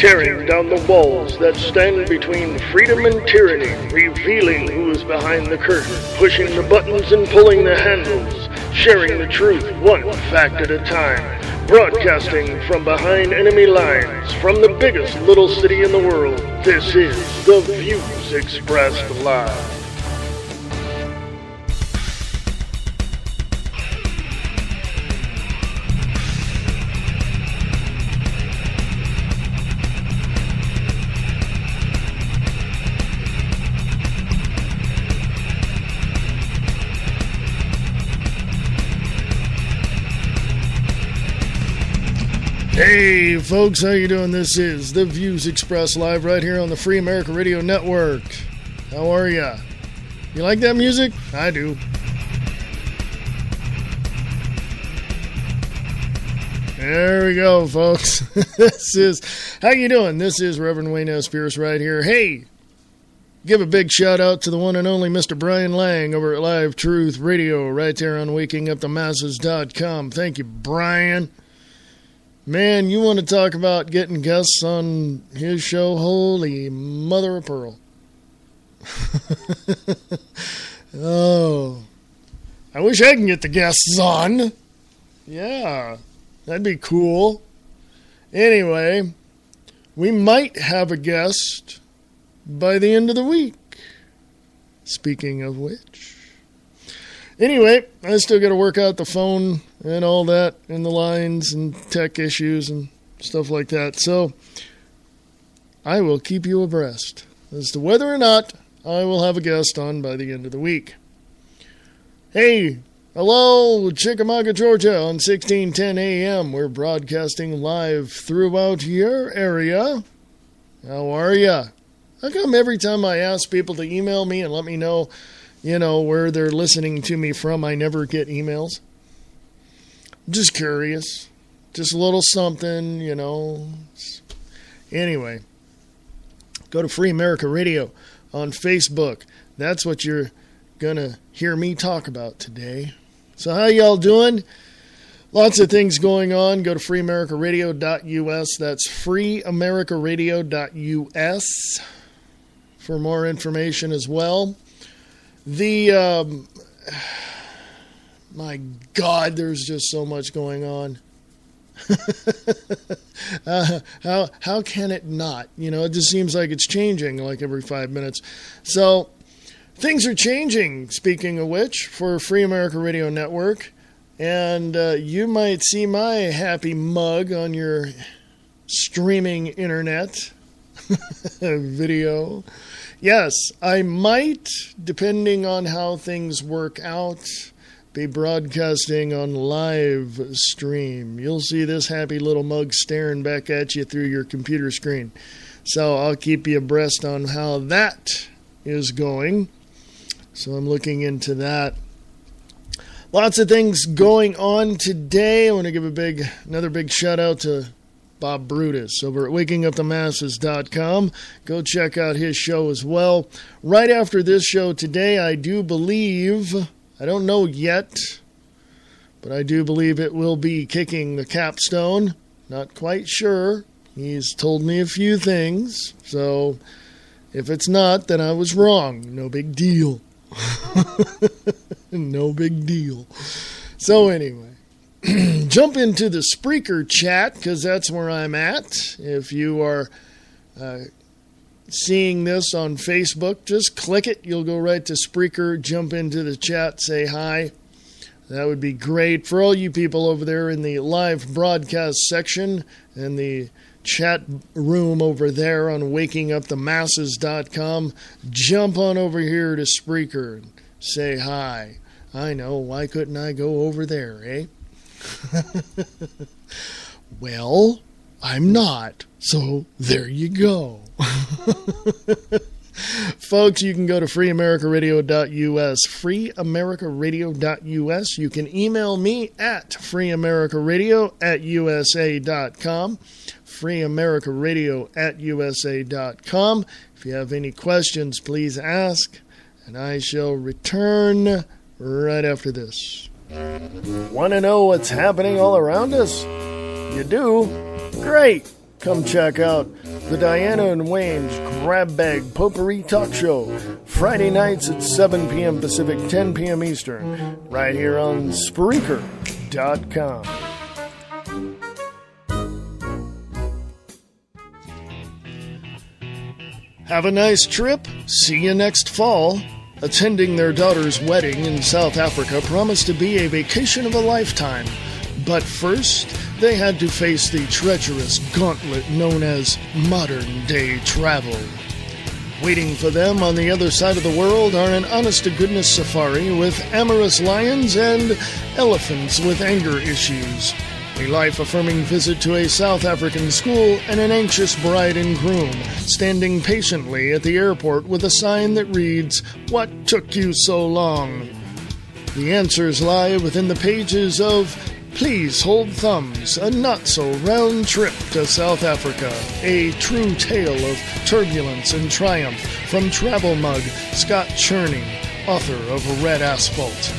tearing down the walls that stand between freedom and tyranny, revealing who is behind the curtain, pushing the buttons and pulling the handles, sharing the truth one fact at a time, broadcasting from behind enemy lines, from the biggest little city in the world. This is The Views Expressed Live. Hey folks, how you doing? This is The Views Expressed Live right here on the Free America Radio Network. How are ya? You like that music? I do. There we go, folks. How you doing? This is Reverend Wayne S. Pierce right here. Hey, give a big shout out to the one and only Mr. Brian Lang over at Live Truth Radio right there on WakingUpTheMasses.com. Thank you, Brian. Man, you want to talk about getting guests on his show? Holy mother of pearl. Oh, I wish I could get the guests on. Yeah, that'd be cool. Anyway, we might have a guest by the end of the week. Speaking of which. Anyway, I still got to work out the phone and all that and the lines and tech issues and stuff like that. So I will keep you abreast as to whether or not I will have a guest on by the end of the week. Hey, hello, Chickamauga, Georgia on 1610 AM. We're broadcasting live throughout your area. How are ya? How come every time I ask people to email me and let me know, where they're listening to me from, I never get emails? I'm just curious. Just a little something, Anyway, go to Free America Radio on Facebook. That's what you're going to hear me talk about today. So how y'all doing? Lots of things going on. Go to freeamericaradio.us. That's freeamericaradio.us for more information as well. My God, there's just so much going on. How can it not? It just seems like it's changing like every 5 minutes. So things are changing, speaking of which, for Free America Radio Network. And you might see my happy mug on your streaming internet video. Yes, I might, depending on how things work out, be broadcasting on live stream. You'll see this happy little mug staring back at you through your computer screen. So I'll keep you abreast on how that is going. So I'm looking into that. Lots of things going on today. I want to give another big shout out to Bob Brutus over at WakingUpTheMasses.com. Go check out his show as well. Right after this show today, I do believe, I don't know yet, but I do believe it will be kicking the capstone. Not quite sure. He's told me a few things. So if it's not, then I was wrong. No big deal. No big deal. So anyway. Jump into the Spreaker chat, because that's where I'm at. If you are seeing this on Facebook, just click it. You'll go right to Spreaker, jump into the chat, say hi. That would be great. For all you people over there in the live broadcast section and the chat room over there on WakingUpTheMasses.com, jump on over here to Spreaker and say hi. I know, why couldn't I go over there, eh? Well, I'm not, so there you go. Folks, you can go to freeamericaradio.us, freeamericaradio.us. You can email me at freeamericaradio@usa.com, freeamericaradio@usa.com. If you have any questions, please ask, and I shall return right after this. Want to know what's happening all around us? You do? Great! Come check out The Diana and Wayne's Grab Bag Potpourri Talk Show, Friday nights at 7 p.m. Pacific, 10 p.m. Eastern, right here on Spreaker.com. Have a nice trip. See you next fall. Attending their daughter's wedding in South Africa promised to be a vacation of a lifetime. But first, they had to face the treacherous gauntlet known as modern-day travel. Waiting for them on the other side of the world are an honest-to-goodness safari with amorous lions and elephants with anger issues, a life-affirming visit to a South African school, and an anxious bride and groom standing patiently at the airport with a sign that reads, "What took you so long?" The answers lie within the pages of Please Hold Thumbs, a not-so-round trip to South Africa, a true tale of turbulence and triumph from travel mug Scott Cherney, author of Red Asphalt.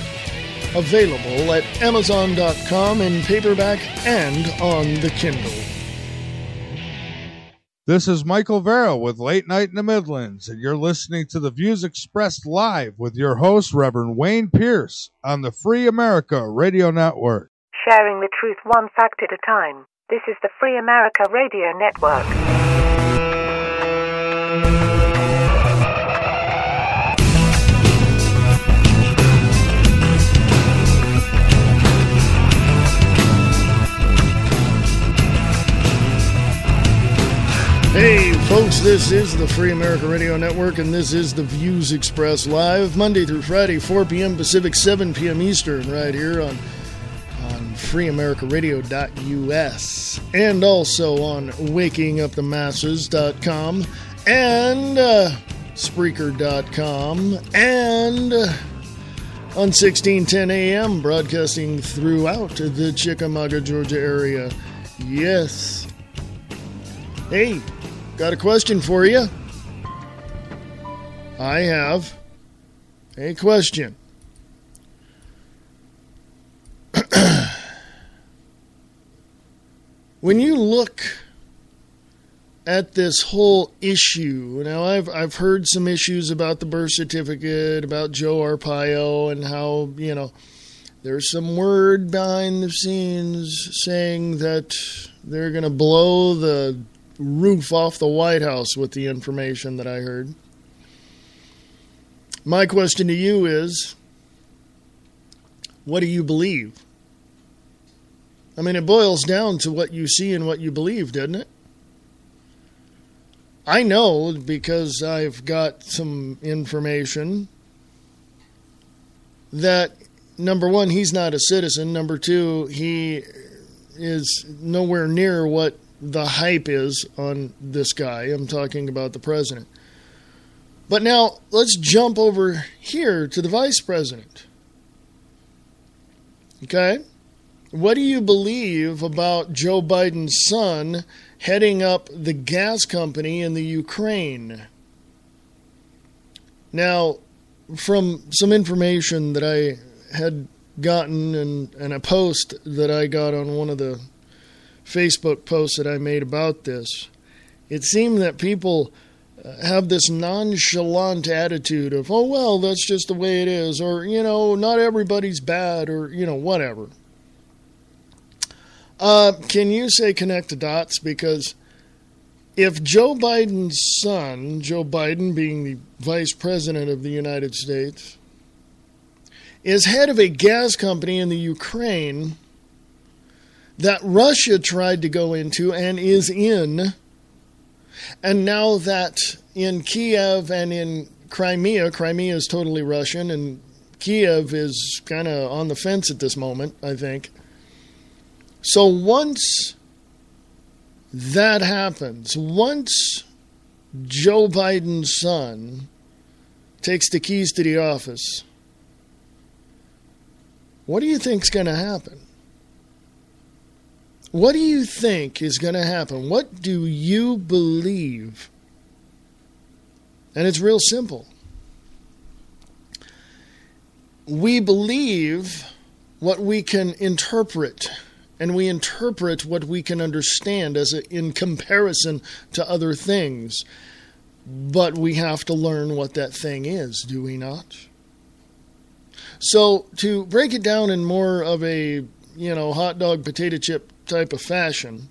Available at Amazon.com in paperback and on the Kindle. This is Michael Vera with Late Night in the Midlands, and you're listening to the views expressed live with your host, Reverend Wayne Pierce, on the Free America Radio Network. Sharing the truth one fact at a time. This is the Free America Radio Network. Hey folks, this is the Free America Radio Network, and this is the Views Expressed live, Monday through Friday, 4 p.m. Pacific, 7 p.m. Eastern, right here on freeamericaradio.us, and also on wakingupthemasses.com, and Spreaker.com, and on 1610 AM, broadcasting throughout the Chickamauga, Georgia area. Yes. Hey, got a question for you. I have a question. When you look at this whole issue, now I've heard some issues about the birth certificate, about Joe Arpaio, and how, there's some word behind the scenes saying that they're going to blow the roof off the White House with the information that I heard. My question to you is, what do you believe? I mean, it boils down to what you see and what you believe, doesn't it? I know because I've got some information that, number one, he's not a citizen. Number two, he is nowhere near what the hype is on this guy. I'm talking about the president. But now, let's jump over here to the vice president. Okay? What do you believe about Joe Biden's son heading up the gas company in the Ukraine? Now, from some information that I had gotten and a post that I got on one of the Facebook posts that I made about this, it seemed that people have this nonchalant attitude of, oh, well, that's just the way it is, or, not everybody's bad, or, whatever. Can you say connect the dots? Because if Joe Biden's son, Joe Biden being the vice president of the United States, is head of a gas company in the Ukraine that Russia tried to go into and is in, and now that in Kiev and in Crimea is totally Russian, and Kiev is kind of on the fence at this moment, I think. So once that happens, once Joe Biden's son takes the keys to the office, what do you think's going to happen? What do you think is going to happen? What do you believe? And it's real simple. We believe what we can interpret and we interpret what we can understand in comparison to other things. But we have to learn what that thing is, do we not? So to break it down in more of a, hot dog potato chip type of fashion,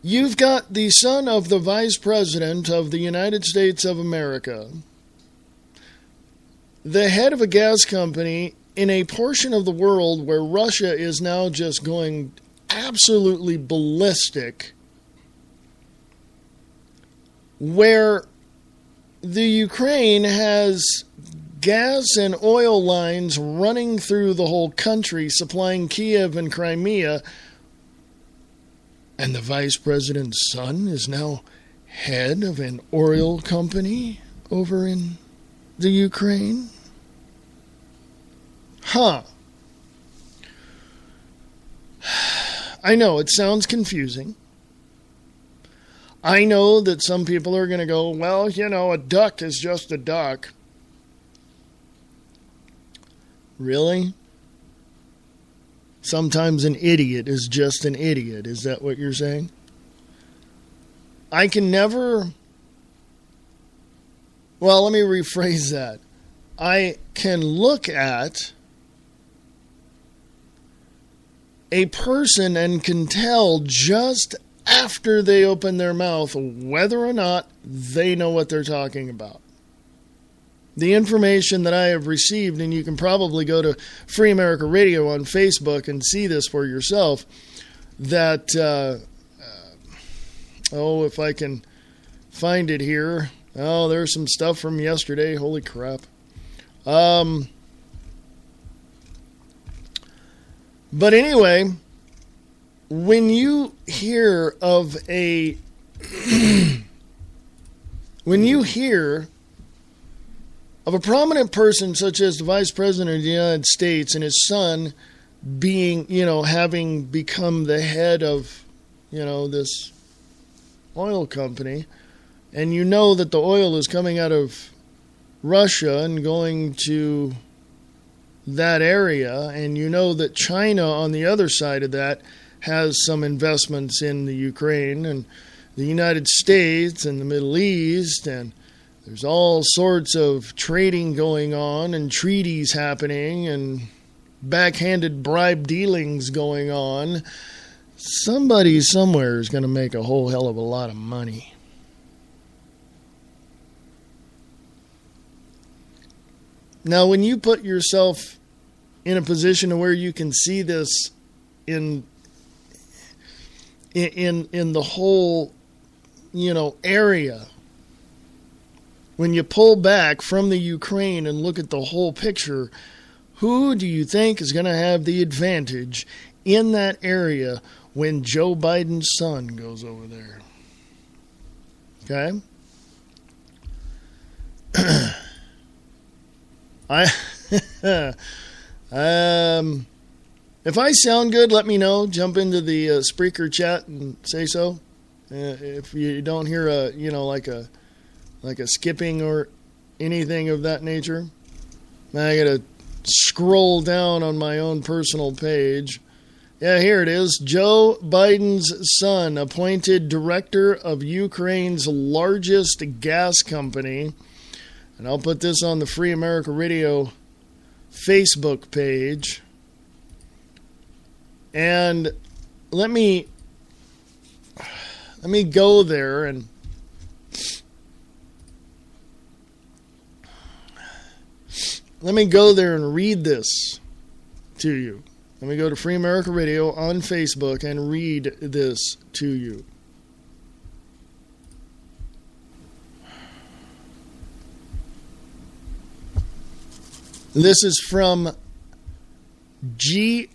you've got the son of the Vice President of the United States of America, the head of a gas company in a portion of the world where Russia is now just going absolutely ballistic, where the Ukraine has gas and oil lines running through the whole country, supplying Kiev and Crimea, and the vice president's son is now head of an oil company over in the Ukraine? Huh. I know it sounds confusing. I know that some people are going to go, well, a duck is just a duck. Really? Sometimes an idiot is just an idiot. Is that what you're saying? I can never... Well, let me rephrase that. I can look at a person and can tell just after they open their mouth whether or not they know what they're talking about. The information that I have received, and you can probably go to Free America Radio on Facebook and see this for yourself, that, if I can find it here. Oh, there's some stuff from yesterday. Holy crap. But anyway, when you hear of a prominent person such as the Vice President of the United States and his son being, having become the head of, this oil company, and you know that the oil is coming out of Russia and going to that area, and you know that China on the other side of that has some investments in the Ukraine and the United States and the Middle East, and there's all sorts of trading going on and treaties happening and backhanded bribe dealings going on. Somebody somewhere is going to make a whole hell of a lot of money. Now, when you put yourself in a position to where you can see this in the whole, area, when you pull back from the Ukraine and look at the whole picture, who do you think is going to have the advantage in that area when Joe Biden's son goes over there? Okay? If I sound good, let me know. Jump into the Spreaker chat and say so. If you don't hear like a skipping or anything of that nature, I gotta scroll down on my own personal page. Yeah, here it is. Joe Biden's son appointed director of Ukraine's largest gas company. And I'll put this on the Free America Radio Facebook page. And let me go there and read this to you. Let me go to Free America Radio on Facebook and read this to you. This is from GOVT,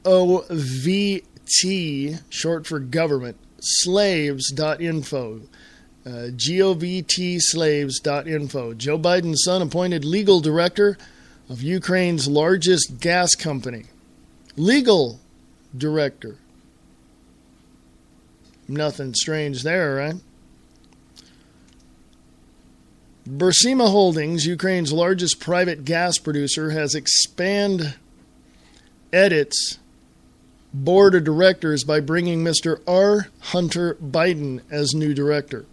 short for government, slaves.info. govtslaves.info. Joe Biden's son appointed legal director of Ukraine's largest gas company. Legal director. Nothing strange there, right? Burisma Holdings, Ukraine's largest private gas producer, has expanded edits board of directors by bringing Mr. R. Hunter Biden as new director.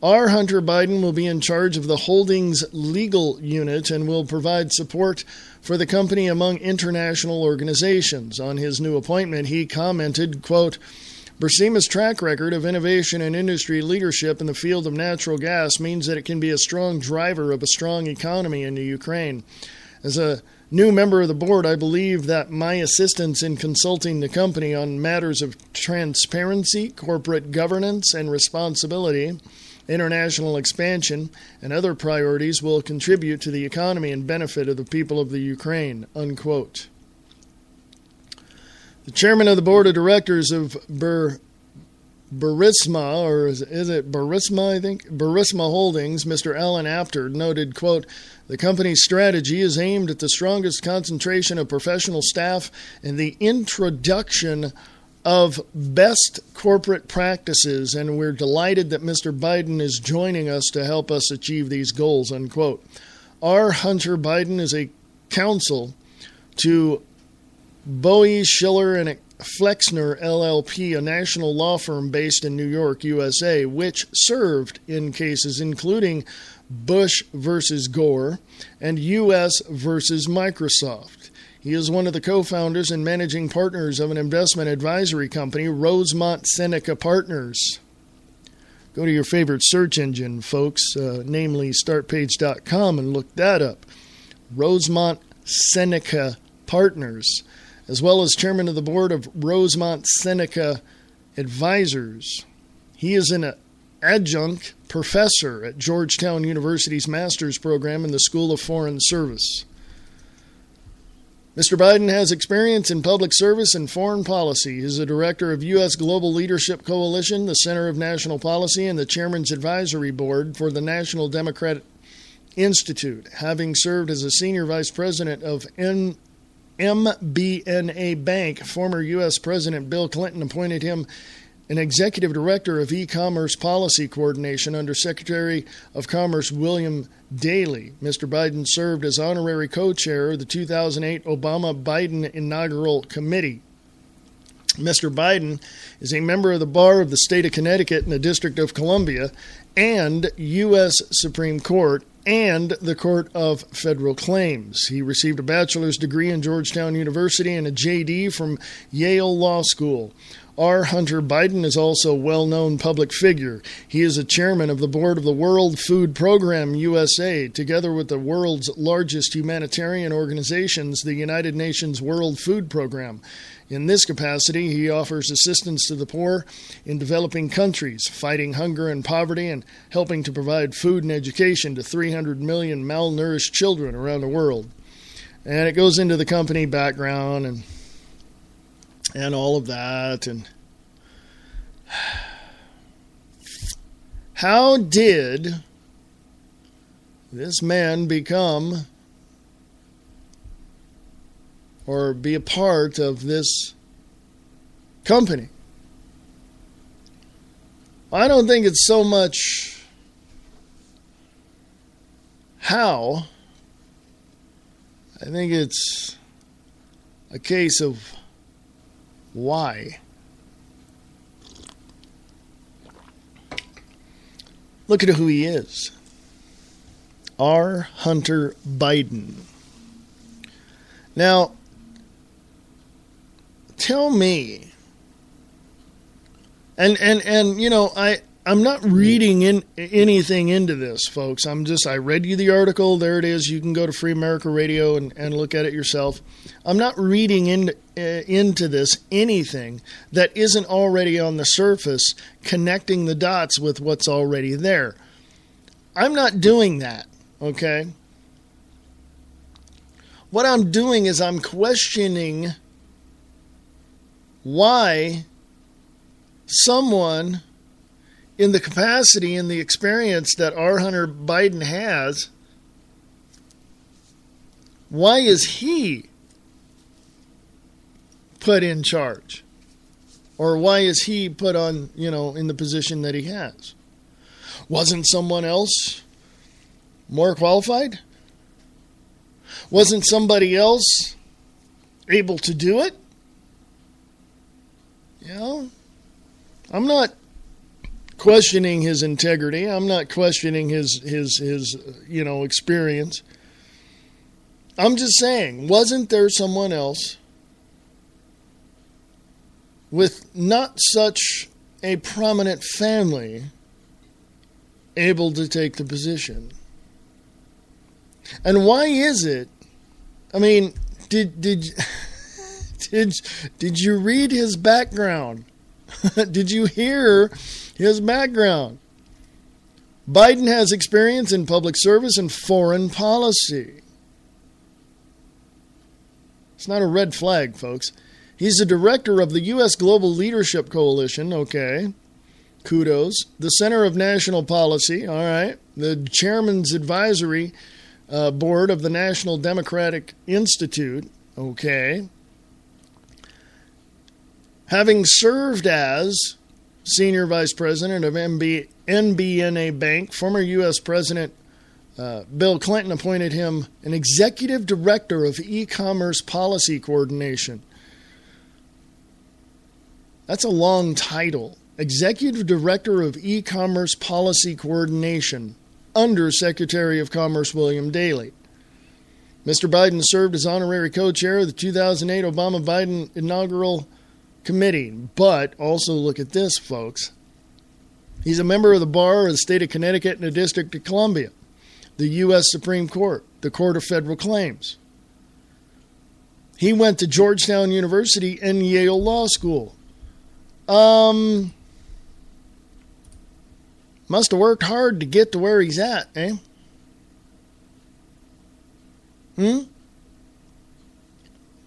R. Hunter Biden will be in charge of the holdings legal unit and will provide support for the company among international organizations. On his new appointment, he commented, quote, Bursema's track record of innovation and industry leadership in the field of natural gas means that it can be a strong driver of a strong economy in the Ukraine. As a new member of the board, I believe that my assistance in consulting the company on matters of transparency, corporate governance, and responsibility, international expansion, and other priorities will contribute to the economy and benefit of the people of the Ukraine, unquote. The chairman of the board of directors of Burisma, or is it Burisma, I think? Burisma Holdings, Mr. Alan Apter, noted, quote, the company's strategy is aimed at the strongest concentration of professional staff and the introduction of best corporate practices, and we're delighted that Mr. Biden is joining us to help us achieve these goals, unquote. R. Hunter Biden is a counsel to Bowie, Schiller, and Flexner, LLP, a national law firm based in New York, USA, which served in cases including Bush versus Gore and U.S. versus Microsoft. He is one of the co-founders and managing partners of an investment advisory company, Rosemont Seneca Partners. Go to your favorite search engine, folks, namely startpage.com, and look that up. Rosemont Seneca Partners, as well as chairman of the board of Rosemont Seneca Advisors. He is an adjunct professor at Georgetown University's master's program in the School of Foreign Service. Mr. Biden has experience in public service and foreign policy. He is a director of U.S. Global Leadership Coalition, the Center of National Policy, and the Chairman's Advisory Board for the National Democratic Institute, having served as a senior vice president of MBNA Bank. Former U.S. President Bill Clinton appointed him an executive director of e-commerce policy coordination under Secretary of Commerce William Daley. Mr. Biden served as honorary co-chair of the 2008 Obama-Biden Inaugural Committee. Mr. Biden is a member of the Bar of the State of Connecticut and the District of Columbia and U.S. Supreme Court and the Court of Federal Claims. He received a bachelor's degree in Georgetown University and a J.D. from Yale Law School. R. Hunter Biden is also a well-known public figure. He is a chairman of the board of the World Food Program USA, together with the world's largest humanitarian organizations, the United Nations World Food Program. In this capacity, he offers assistance to the poor in developing countries, fighting hunger and poverty, and helping to provide food and education to 300 million malnourished children around the world. And it goes into the company background and all of that. And how did this man become or be a part of this company? I don't think it's so much how. I think it's a case of why. Look at who he is. R. Hunter Biden. Now, tell me, and you know, I'm not reading in anything into this, folks. I read you the article. There it is. You can go to Free America Radio and look at it yourself. I'm not reading into this anything that isn't already on the surface, connecting the dots with what's already there. I'm not doing that, okay? What I'm doing is I'm questioning why someone in the capacity and the experience that R. Hunter Biden has, why is he put in charge? Or why is he put on, in the position that he has? Wasn't someone else more qualified? Wasn't somebody else able to do it. You know, I'm not questioning his integrity. I'm not questioning his experience. I'm just saying, wasn't there someone else with not such a prominent family able to take the position? And why is it? I mean, did you read his background? Did you hear his background? Biden has experience in public service and foreign policy. It's not a red flag, folks. He's the director of the U.S. Global Leadership Coalition. Okay. Kudos. The Center of National Policy. All right. The Chairman's Advisory Board of the National Democratic Institute. Okay. Having served as Senior Vice President of NBNA Bank, former U.S. President Bill Clinton appointed him an Executive Director of E-Commerce Policy Coordination. That's a long title. Executive Director of E-Commerce Policy Coordination under Secretary of Commerce William Daley. Mr. Biden served as honorary co-chair of the 2008 Obama-Biden inaugural committee. But also look at this, folks. He's a member of the Bar of the State of Connecticut and the District of Columbia, the U.S. Supreme Court, the Court of Federal Claims. He went to Georgetown University and Yale Law School. Must have worked hard to get to where he's at, eh?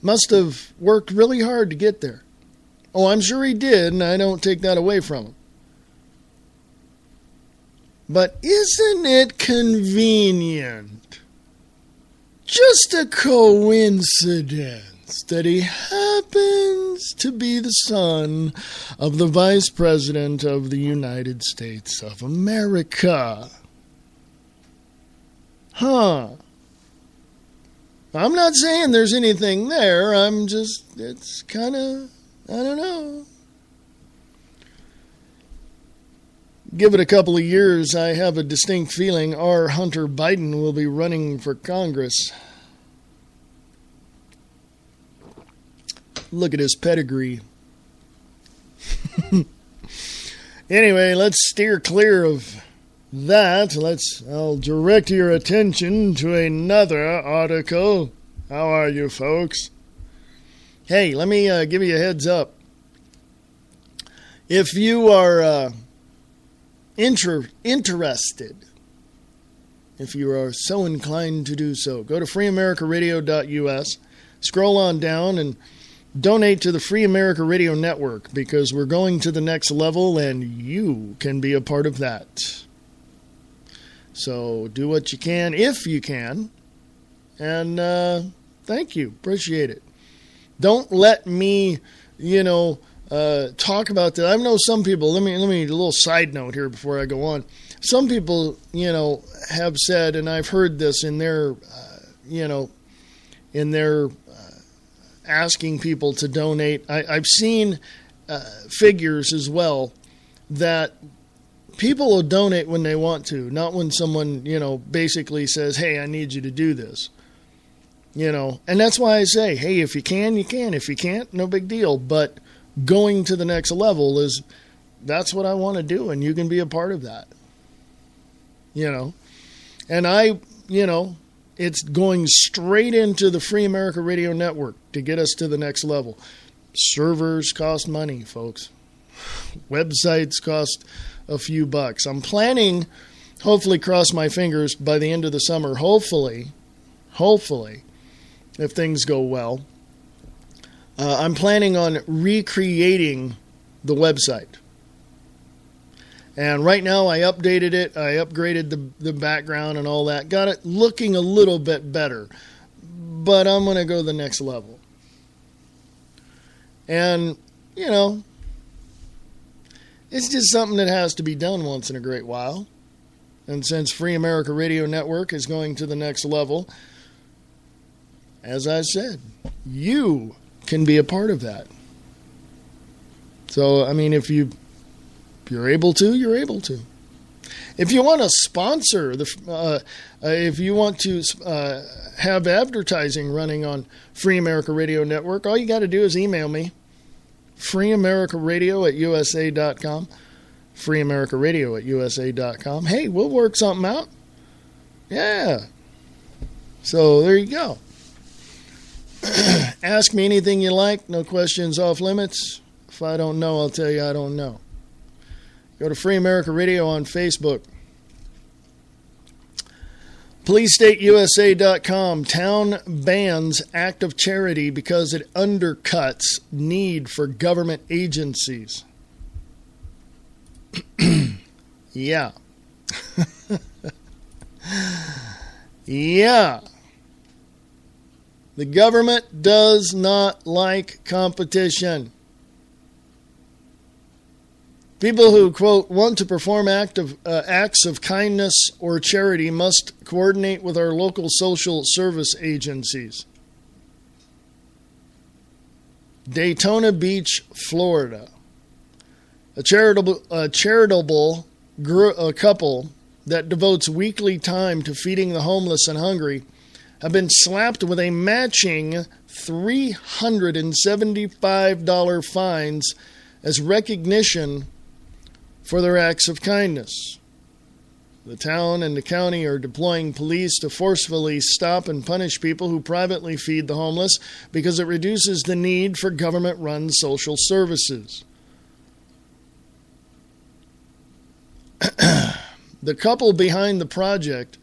Must have worked really hard to get there. Oh, I'm sure he did, and I don't take that away from him. But isn't it convenient? Just a coincidence that he happens to be the son of the Vice President of the United States of America. Huh. I'm not saying there's anything there. It's kind of, I don't know. Give it a couple of years, I have a distinct feeling our Hunter Biden will be running for Congress. Look at his pedigree. Anyway, let's steer clear of that. I'll direct your attention to another article. How are you, folks? Hey, let me give you a heads up. If you are interested, if you are so inclined to do so, go to freeamericaradio.us, scroll on down, and donate to the Free America Radio Network, because we're going to the next level and you can be a part of that. So do what you can, if you can, and thank you. Appreciate it. Don't let me, talk about that. I know some people, let me a little side note here before I go on. Some people, have said, and I've heard this in their asking people to donate. I've seen figures as well that people will donate when they want to, not when someone, basically says, hey, I need you to do this. And that's why I say, hey, if you can, you can. If you can't, no big deal. But going to the next level that's what I want to do, and you can be a part of that. And it's going straight into the Free America Radio Network to get us to the next level. Servers cost money, folks. Websites cost a few bucks. I'm planning, hopefully, cross my fingers, by the end of the summer, hopefully, if things go well, I'm planning on recreating the website. And right now I updated it. I upgraded the background and all that. Got it looking a little bit better. But I'm going to go the next level. And, it's just something that has to be done once in a great while. And since Free America Radio Network is going to the next level, as I said, you can be a part of that. So, I mean, if you're able to, you're able to. If you want to sponsor, if you want to have advertising running on Free America Radio Network, all you got to do is email me, freeamericaradio@usa.com, freeamericaradio@usa.com. Hey, we'll work something out. Yeah. So there you go. Ask me anything you like. No questions off limits. If I don't know, I'll tell you I don't know. Go to Free America Radio on Facebook. PoliceStateUSA.com. Town bans act of charity because it undercuts need for government agencies. Yeah. Yeah. The government does not like competition. People who, quote, want to perform acts of kindness or charity must coordinate with our local social service agencies. Daytona Beach, Florida. A charitable couple that devotes weekly time to feeding the homeless and hungry have been slapped with a matching $375 fines as recognition for their acts of kindness. The town and the county are deploying police to forcefully stop and punish people who privately feed the homeless because it reduces the need for government-run social services. The couple behind the project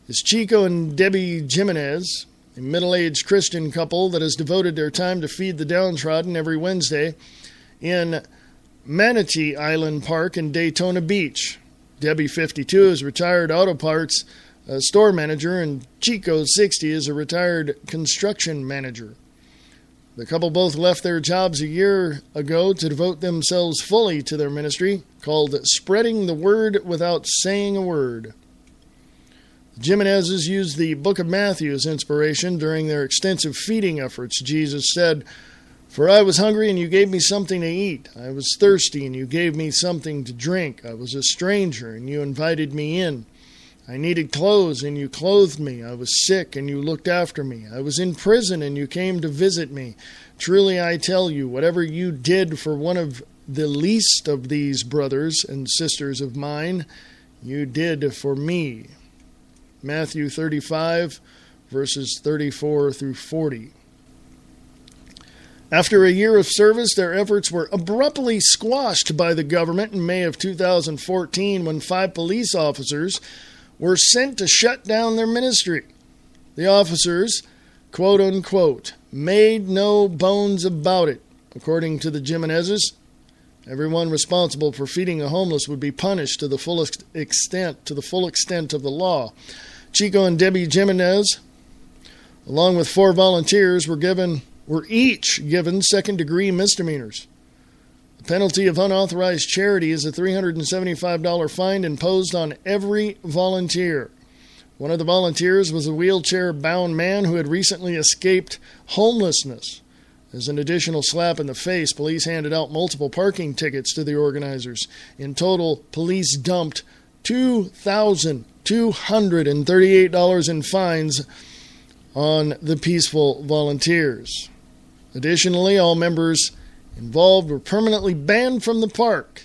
is Chico and Debbie Jimenez, a middle-aged Christian couple that has devoted their time to feed the downtrodden every Wednesday in Manatee Island Park in Daytona Beach. Debbie, 52, is a retired auto parts store manager, and Chico, 60, is a retired construction manager. The couple both left their jobs a year ago to devote themselves fully to their ministry called Spreading the Word Without Saying a Word. The Jimenezes used the Book of Matthew as inspiration during their extensive feeding efforts. Jesus said, "For I was hungry, and you gave me something to eat. I was thirsty, and you gave me something to drink. I was a stranger, and you invited me in. I needed clothes, and you clothed me. I was sick, and you looked after me. I was in prison, and you came to visit me. Truly I tell you, whatever you did for one of the least of these brothers and sisters of mine, you did for me." Matthew 35, verses 34 through 40. After a year of service, their efforts were abruptly squashed by the government in May of 2014 when 5 police officers were sent to shut down their ministry. The officers, quote-unquote, made no bones about it. According to the Jimenezes, everyone responsible for feeding the homeless would be punished to the full extent of the law. Chico and Debbie Jimenez, along with 4 volunteers, were each given second-degree misdemeanors. The penalty of unauthorized charity is a $375 fine imposed on every volunteer. One of the volunteers was a wheelchair-bound man who had recently escaped homelessness. As an additional slap in the face, police handed out multiple parking tickets to the organizers. In total, police dumped $2,238 in fines on the peaceful volunteers. Additionally, all members involved were permanently banned from the park.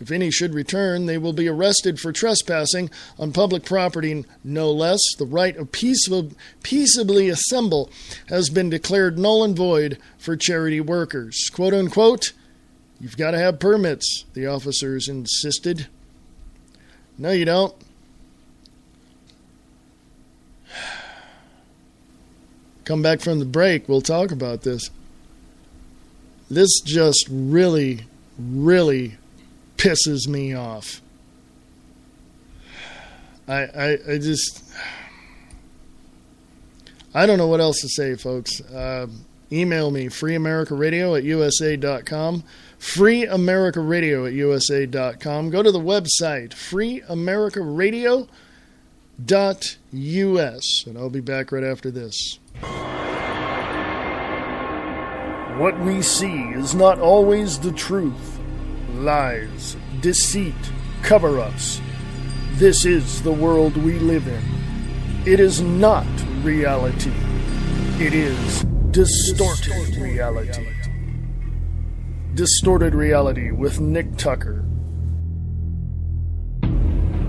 If any should return, they will be arrested for trespassing on public property, no less. The right of peaceably assemble has been declared null and void for charity workers. Quote unquote, you've got to have permits, the officers insisted. No, you don't. Come back from the break, we'll talk about this. This just really, really pisses me off. I don't know what else to say, folks. Email me, freeamericaradio@usa.com, freeamericaradio@usa.com. Go to the website, freeamericaradio.us, and I'll be back right after this. What we see is not always the truth. Lies, deceit, cover-ups. This is the world we live in. It is not reality. It is distorted reality. Distorted Reality with Nick Tucker.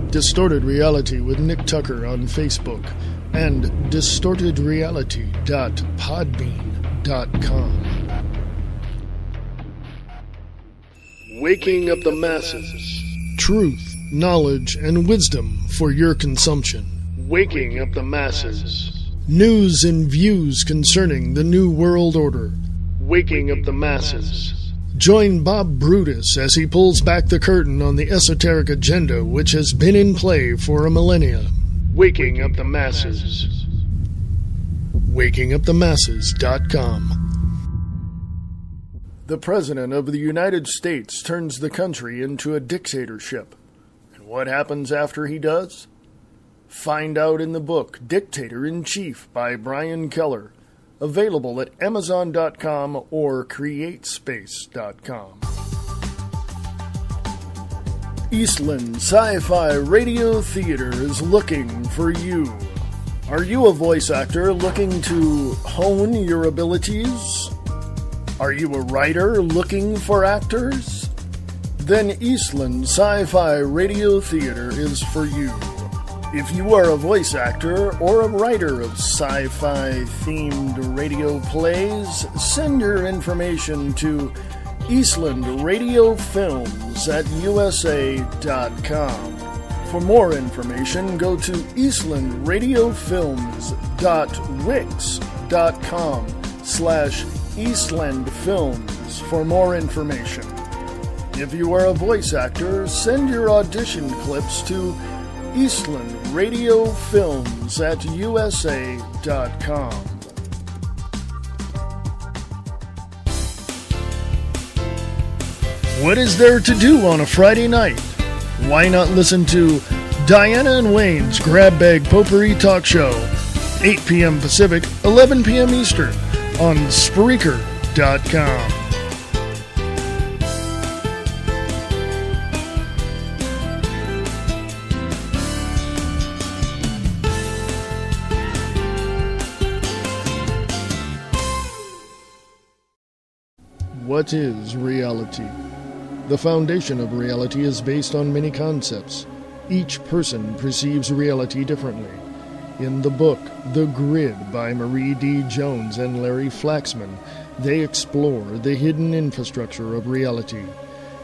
Distorted Reality with Nick Tucker on Facebook and distortedreality.podbean.com. Waking up the masses. Truth, knowledge, and wisdom for your consumption. Waking up the masses. News and views concerning the New World Order. Waking up the masses. Join Bob Brutus as he pulls back the curtain on the esoteric agenda which has been in play for a millennia. Waking up the masses. WakingUpTheMasses.com. The President of the United States turns the country into a dictatorship. And what happens after he does? Find out in the book Dictator-in-Chief by Brian Keller. Available at Amazon.com or CreateSpace.com. Eastland Sci-Fi Radio Theater is looking for you. Are you a voice actor looking to hone your abilities? Are you a writer looking for actors? Then Eastland Sci-Fi Radio Theater is for you. If you are a voice actor or a writer of sci-fi themed radio plays, send your information to Eastland Radio Films at USA.com. For more information, go to eastlandradiofilms.wix.com/eastlandfilms for more information. If you are a voice actor, send your audition clips to Eastland Radio Films at USA.com. What is there to do on a Friday night? Why not listen to Diana and Wayne's Grab Bag Potpourri Talk Show, 8 p.m. Pacific, 11 p.m. Eastern, on Spreaker.com. What is reality? The foundation of reality is based on many concepts. Each person perceives reality differently. In the book, The Grid by Marie D. Jones and Larry Flaxman, they explore the hidden infrastructure of reality.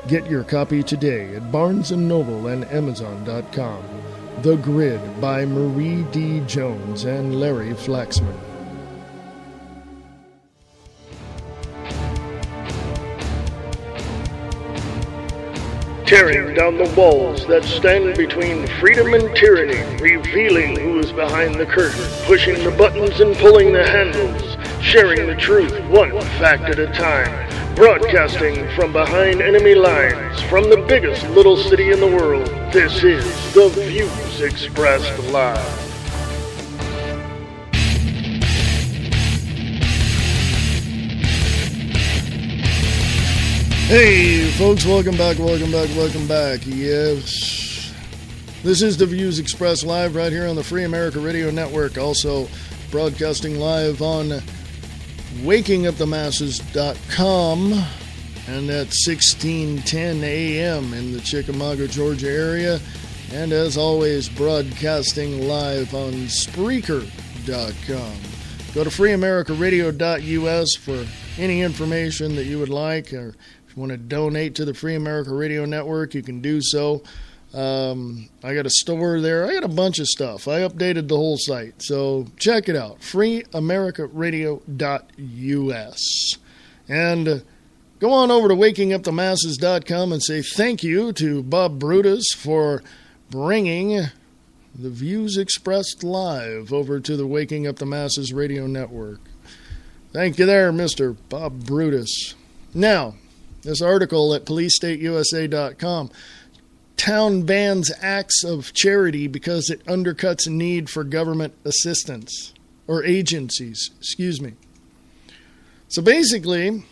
Get your copy today at Barnes & Noble and Amazon.com. The Grid by Marie D. Jones and Larry Flaxman. Tearing down the walls that stand between freedom and tyranny, revealing who is behind the curtain, pushing the buttons and pulling the handles, sharing the truth one fact at a time, broadcasting from behind enemy lines, from the biggest little city in the world. This is The Views Expressed Live. Hey, folks, welcome back. Yes, this is The Views Expressed Live right here on the Free America Radio Network, also broadcasting live on WakingUpTheMasses.com and at 1610 a.m. in the Chickamauga, Georgia area, and as always, broadcasting live on Spreaker.com. Go to freeamericaradio.us for any information that you would like, or if you want to donate to the Free America Radio Network, you can do so. I got a store there. I got a bunch of stuff. I updated the whole site, so check it out, freeamericaradio.us. And go on over to wakingupthemasses.com and say thank you to Bob Brutus for bringing the Views Expressed Live over to the Waking Up the Masses Radio Network. Thank you there, Mr. Bob Brutus. Now, this article at policestateusa.com. Town bans acts of charity because it undercuts need for government assistance. Or agencies, excuse me. So basically,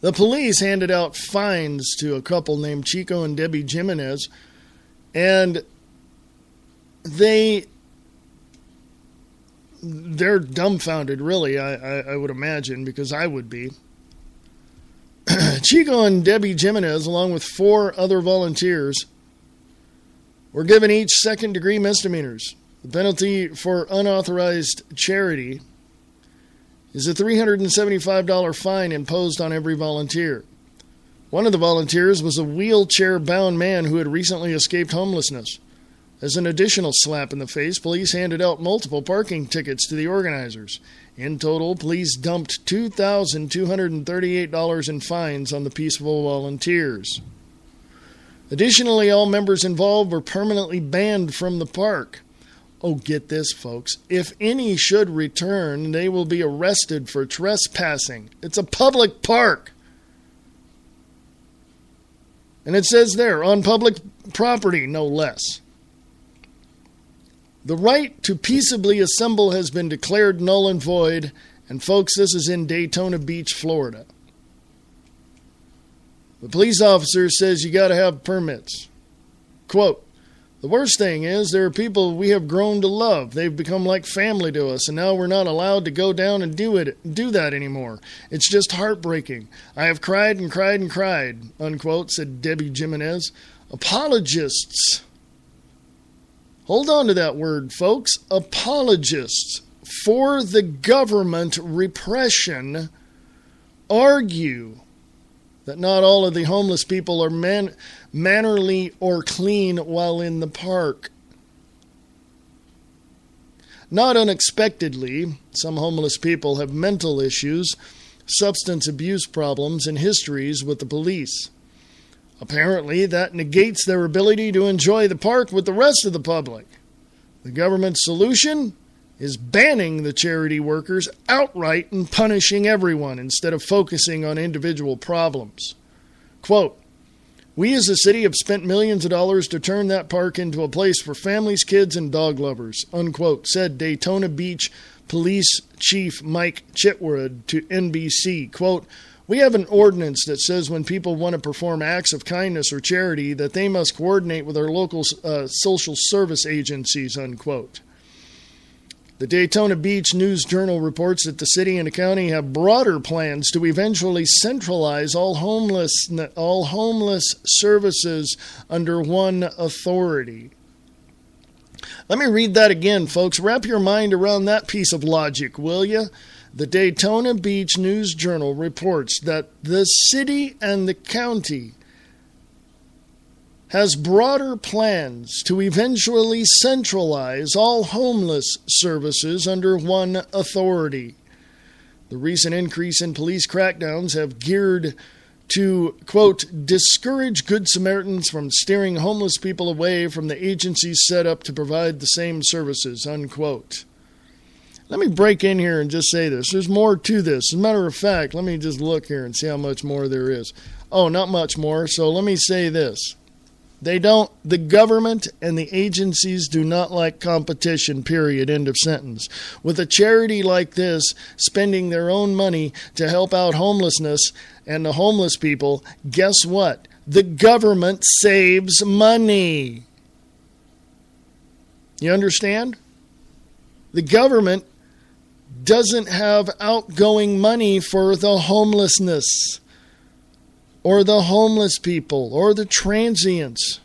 The police handed out fines to a couple named Chico and Debbie Jimenez, and they're dumbfounded, really, I would imagine, because I would be. Chico and Debbie Jimenez, along with 4 other volunteers, were given each second-degree misdemeanors. The penalty for unauthorized charity is a $375 fine imposed on every volunteer. One of the volunteers was a wheelchair-bound man who had recently escaped homelessness. As an additional slap in the face, police handed out multiple parking tickets to the organizers. In total, police dumped $2,238 in fines on the peaceful volunteers. Additionally, all members involved were permanently banned from the park. Oh, get this, folks. If any should return, they will be arrested for trespassing. It's a public park. And it says there, on public property, no less. The right to peaceably assemble has been declared null and void. And folks, this is in Daytona Beach, Florida. The police officer says you got to have permits. Quote, the worst thing is there are people we have grown to love. They've become like family to us, and now we're not allowed to go down and do that anymore. It's just heartbreaking. I have cried and cried and cried, unquote, said Debbie Jimenez. Apologists. Hold on to that word, folks. Apologists for the government repression argue that not all of the homeless people are mannerly or clean while in the park. Not unexpectedly, some homeless people have mental issues, substance abuse problems, and histories with the police. Apparently, that negates their ability to enjoy the park with the rest of the public. The government's solution is banning the charity workers outright and punishing everyone instead of focusing on individual problems. Quote, we as a city have spent millions of dollars to turn that park into a place for families, kids, and dog lovers, unquote, said Daytona Beach Police Chief Mike Chitwood to NBC. Quote, we have an ordinance that says when people want to perform acts of kindness or charity that they must coordinate with our local social service agencies, unquote. The Daytona Beach News Journal reports that the city and the county have broader plans to eventually centralize all homeless services under one authority. Let me read that again, folks. Wrap your mind around that piece of logic, will you? The Daytona Beach News Journal reports that the city and the county has broader plans to eventually centralize all homeless services under one authority. The recent increase in police crackdowns have geared to, quote, discourage Good Samaritans from steering homeless people away from the agencies set up to provide the same services, unquote. Let me break in here and just say this. There's more to this. As a matter of fact, let me just look here and see how much more there is. Oh, not much more. So let me say this. The government and the agencies do not like competition, period, end of sentence. With a charity like this spending their own money to help out homelessness and the homeless people, guess what? The government saves money. You understand? The government doesn't have outgoing money for the homelessness, or the homeless people, or the transients.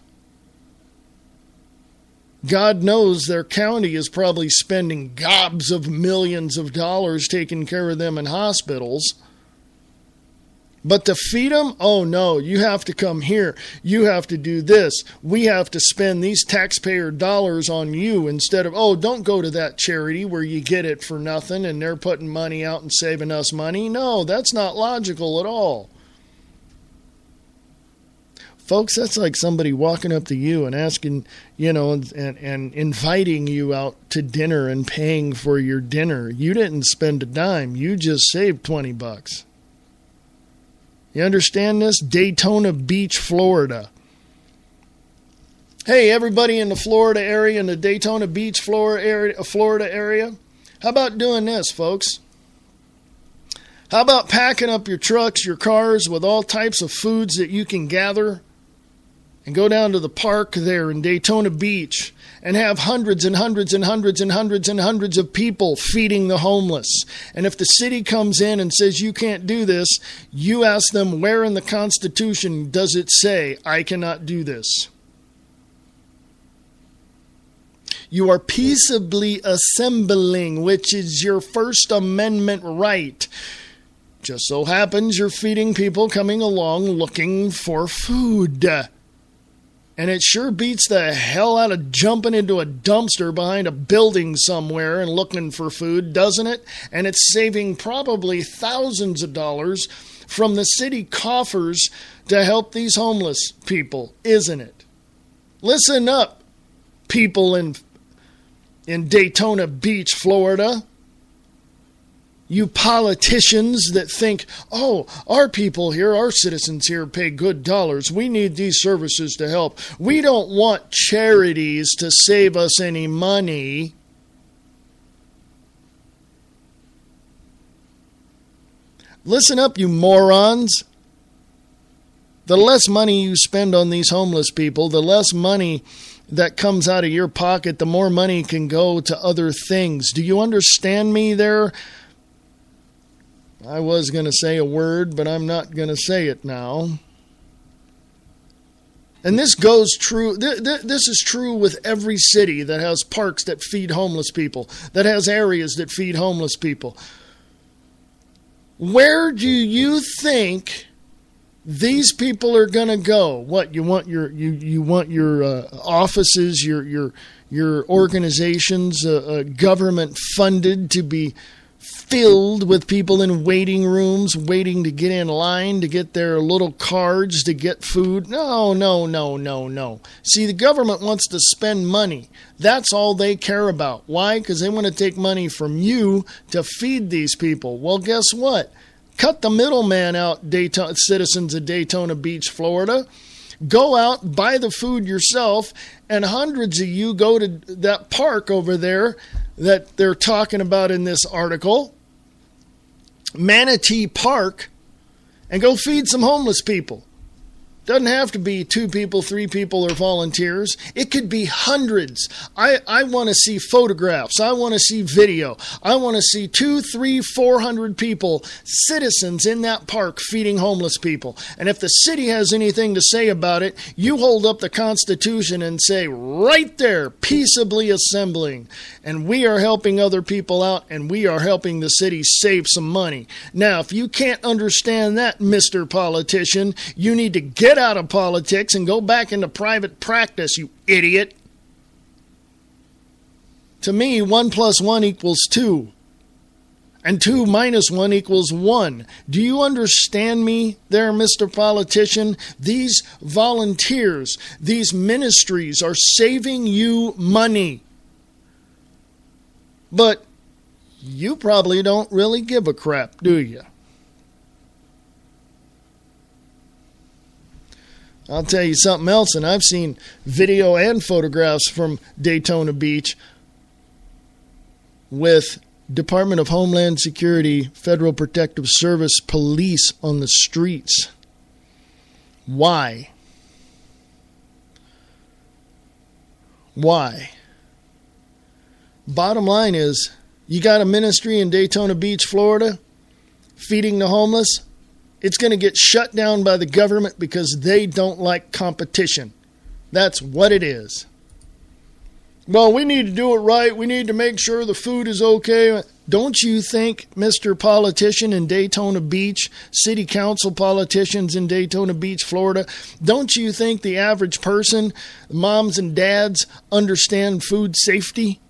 God knows their county is probably spending gobs of millions of dollars taking care of them in hospitals. But to feed them, oh no, you have to come here. You have to do this. We have to spend these taxpayer dollars on you instead of, oh, don't go to that charity where you get it for nothing and they're putting money out and saving us money. No, that's not logical at all. Folks, that's like somebody walking up to you and asking, and inviting you out to dinner and paying for your dinner. You didn't spend a dime. You just saved $20. You understand this? Daytona Beach, Florida. Hey, everybody in the Florida area, in the Daytona Beach, Florida area, how about doing this, folks? How about packing up your trucks, your cars with all types of foods that you can gather and go down to the park there in Daytona Beach and have hundreds and hundreds and hundreds and hundreds and hundreds of people feeding the homeless. And if the city comes in and says you can't do this, you ask them, where in the Constitution does it say I cannot do this? You are peaceably assembling, which is your First Amendment right. Just so happens you're feeding people coming along looking for food. And it sure beats the hell out of jumping into a dumpster behind a building somewhere and looking for food, doesn't it? And it's saving probably thousands of dollars from the city coffers to help these homeless people, isn't it? Listen up, people in Daytona Beach, Florida. You politicians that think, oh, our people here, our citizens here pay good dollars. We need these services to help. We don't want charities to save us any money. Listen up, you morons. The less money you spend on these homeless people, the less money that comes out of your pocket, the more money can go to other things. Do you understand me there? I was going to say a word, but I'm not going to say it now. And this goes true. This is true with every city that has parks that feed homeless people, that has areas that feed homeless people. Where do you think these people are going to go? What, you want your offices, your organizations, government funded to be filled with people in waiting rooms waiting to get in line to get their little cards to get food? No. See, the government wants to spend money. That's all they care about. Why? Because they want to take money from you to feed these people. Well, guess what? Cut the middleman out, citizens of Daytona Beach, Florida. Go out, buy the food yourself, and hundreds of you go to that park over there that they're talking about in this article, Manatee Park, and go feed some homeless people. Doesn't have to be 2 people, 3 people, or volunteers. It could be hundreds. I want to see photographs. I want to see video. I want to see 200, 300, 400 people, citizens in that park feeding homeless people. And if the city has anything to say about it, you hold up the Constitution and say, right there, peaceably assembling. And we are helping other people out, and we are helping the city save some money. Now, if you can't understand that, Mr. Politician, you need to get out of politics and go back into private practice, you idiot. To me, 1 + 1 = 2. And 2 - 1 = 1. Do you understand me there, Mr. Politician? These volunteers, these ministries are saving you money. But you probably don't really give a crap, do you? I'll tell you something else, and I've seen video and photographs from Daytona Beach with Department of Homeland Security, Federal Protective Service, police on the streets. Why? Why? Bottom line is, you got a ministry in Daytona Beach, Florida, feeding the homeless. It's going to get shut down by the government because they don't like competition. That's what it is. Well, we need to do it right. We need to make sure the food is okay. Don't you think, Mr. Politician in Daytona Beach, city council politicians in Daytona Beach, Florida, don't you think the average person, moms and dads, understand food safety?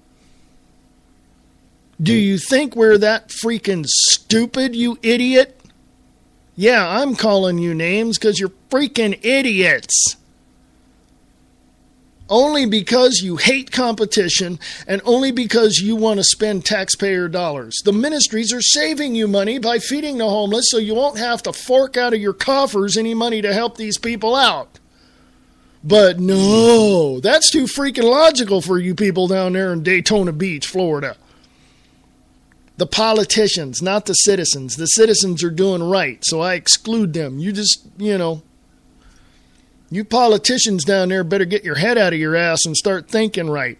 Do you think we're that freaking stupid, you idiot? Yeah, I'm calling you names because you're freaking idiots. Only because you hate competition and only because you want to spend taxpayer dollars. The ministries are saving you money by feeding the homeless so you won't have to fork out of your coffers any money to help these people out. But no, that's too freaking logical for you people down there in Daytona Beach, Florida. The politicians, not the citizens. The citizens are doing right, so I exclude them. You just, you politicians down there better get your head out of your ass and start thinking right.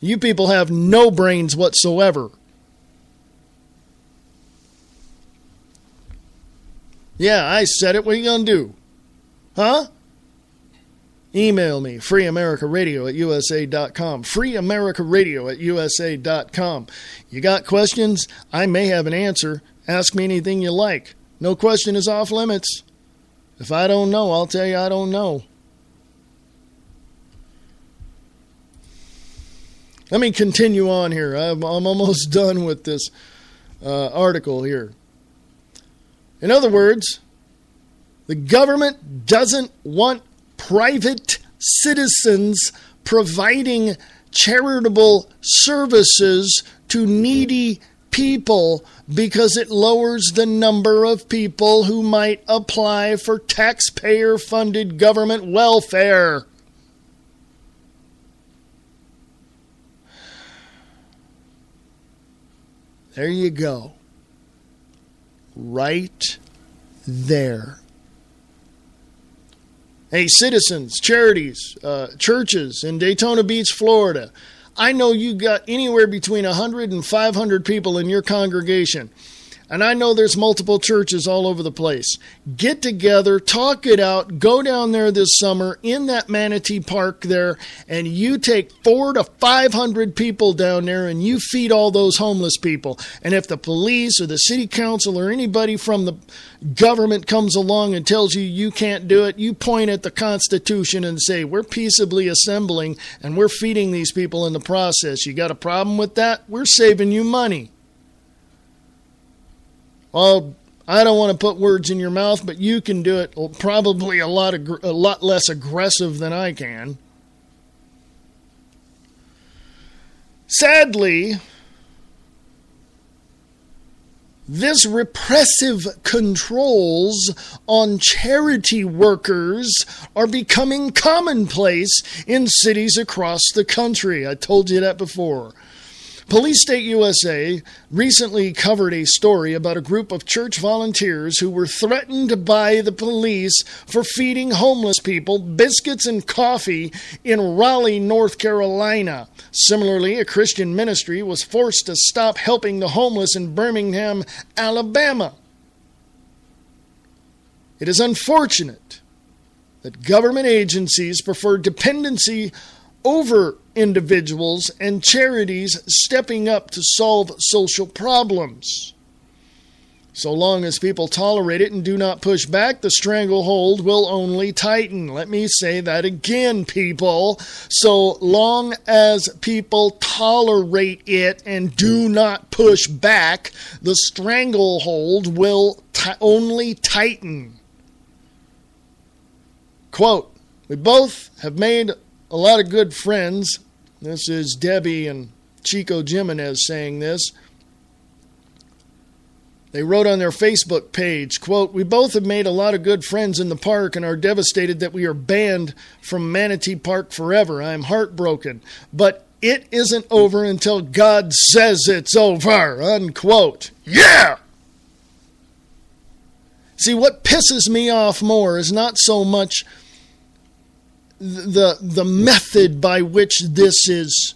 You people have no brains whatsoever. Yeah, I said it. What are you going to do? Huh? Email me, freeamericaradio@usa.com. freeamericaradio@usa.com. You got questions? I may have an answer. Ask me anything you like. No question is off limits. If I don't know, I'll tell you I don't know. Let me continue on here. I'm almost done with this article here. In other words, the government doesn't want private citizens providing charitable services to needy people because it lowers the number of people who might apply for taxpayer-funded government welfare. There you go. Right there. Hey, citizens, charities, churches in Daytona Beach, Florida. I know you got anywhere between 100 and 500 people in your congregation. And I know there's multiple churches all over the place. Get together, talk it out, go down there this summer in that Manatee Park there, and you take 400 to 500 people down there and you feed all those homeless people. And if the police or the city council or anybody from the government comes along and tells you you can't do it, you point at the Constitution and say, we're peaceably assembling and we're feeding these people in the process. You got a problem with that? We're saving you money. Well, I don't want to put words in your mouth, but you can do it probably a lot less aggressive than I can. Sadly, this repressive controls on charity workers are becoming commonplace in cities across the country. I told you that before. Police State USA recently covered a story about a group of church volunteers who were threatened by the police for feeding homeless people biscuits and coffee in Raleigh, North Carolina. Similarly, a Christian ministry was forced to stop helping the homeless in Birmingham, Alabama. It is unfortunate that government agencies prefer dependency over individuals and charities stepping up to solve social problems. So long as people tolerate it and do not push back, the stranglehold will only tighten. Let me say that again, people. So long as people tolerate it and do not push back, the stranglehold will only tighten. Quote, "We both have made a lot of good friends." This is Debbie and Chico Jimenez saying this. They wrote on their Facebook page, quote, "We both have made a lot of good friends in the park and are devastated that we are banned from Manatee Park forever. I am heartbroken, but it isn't over until God says it's over," unquote. Yeah! See, what pisses me off more is not so much the method by which this is,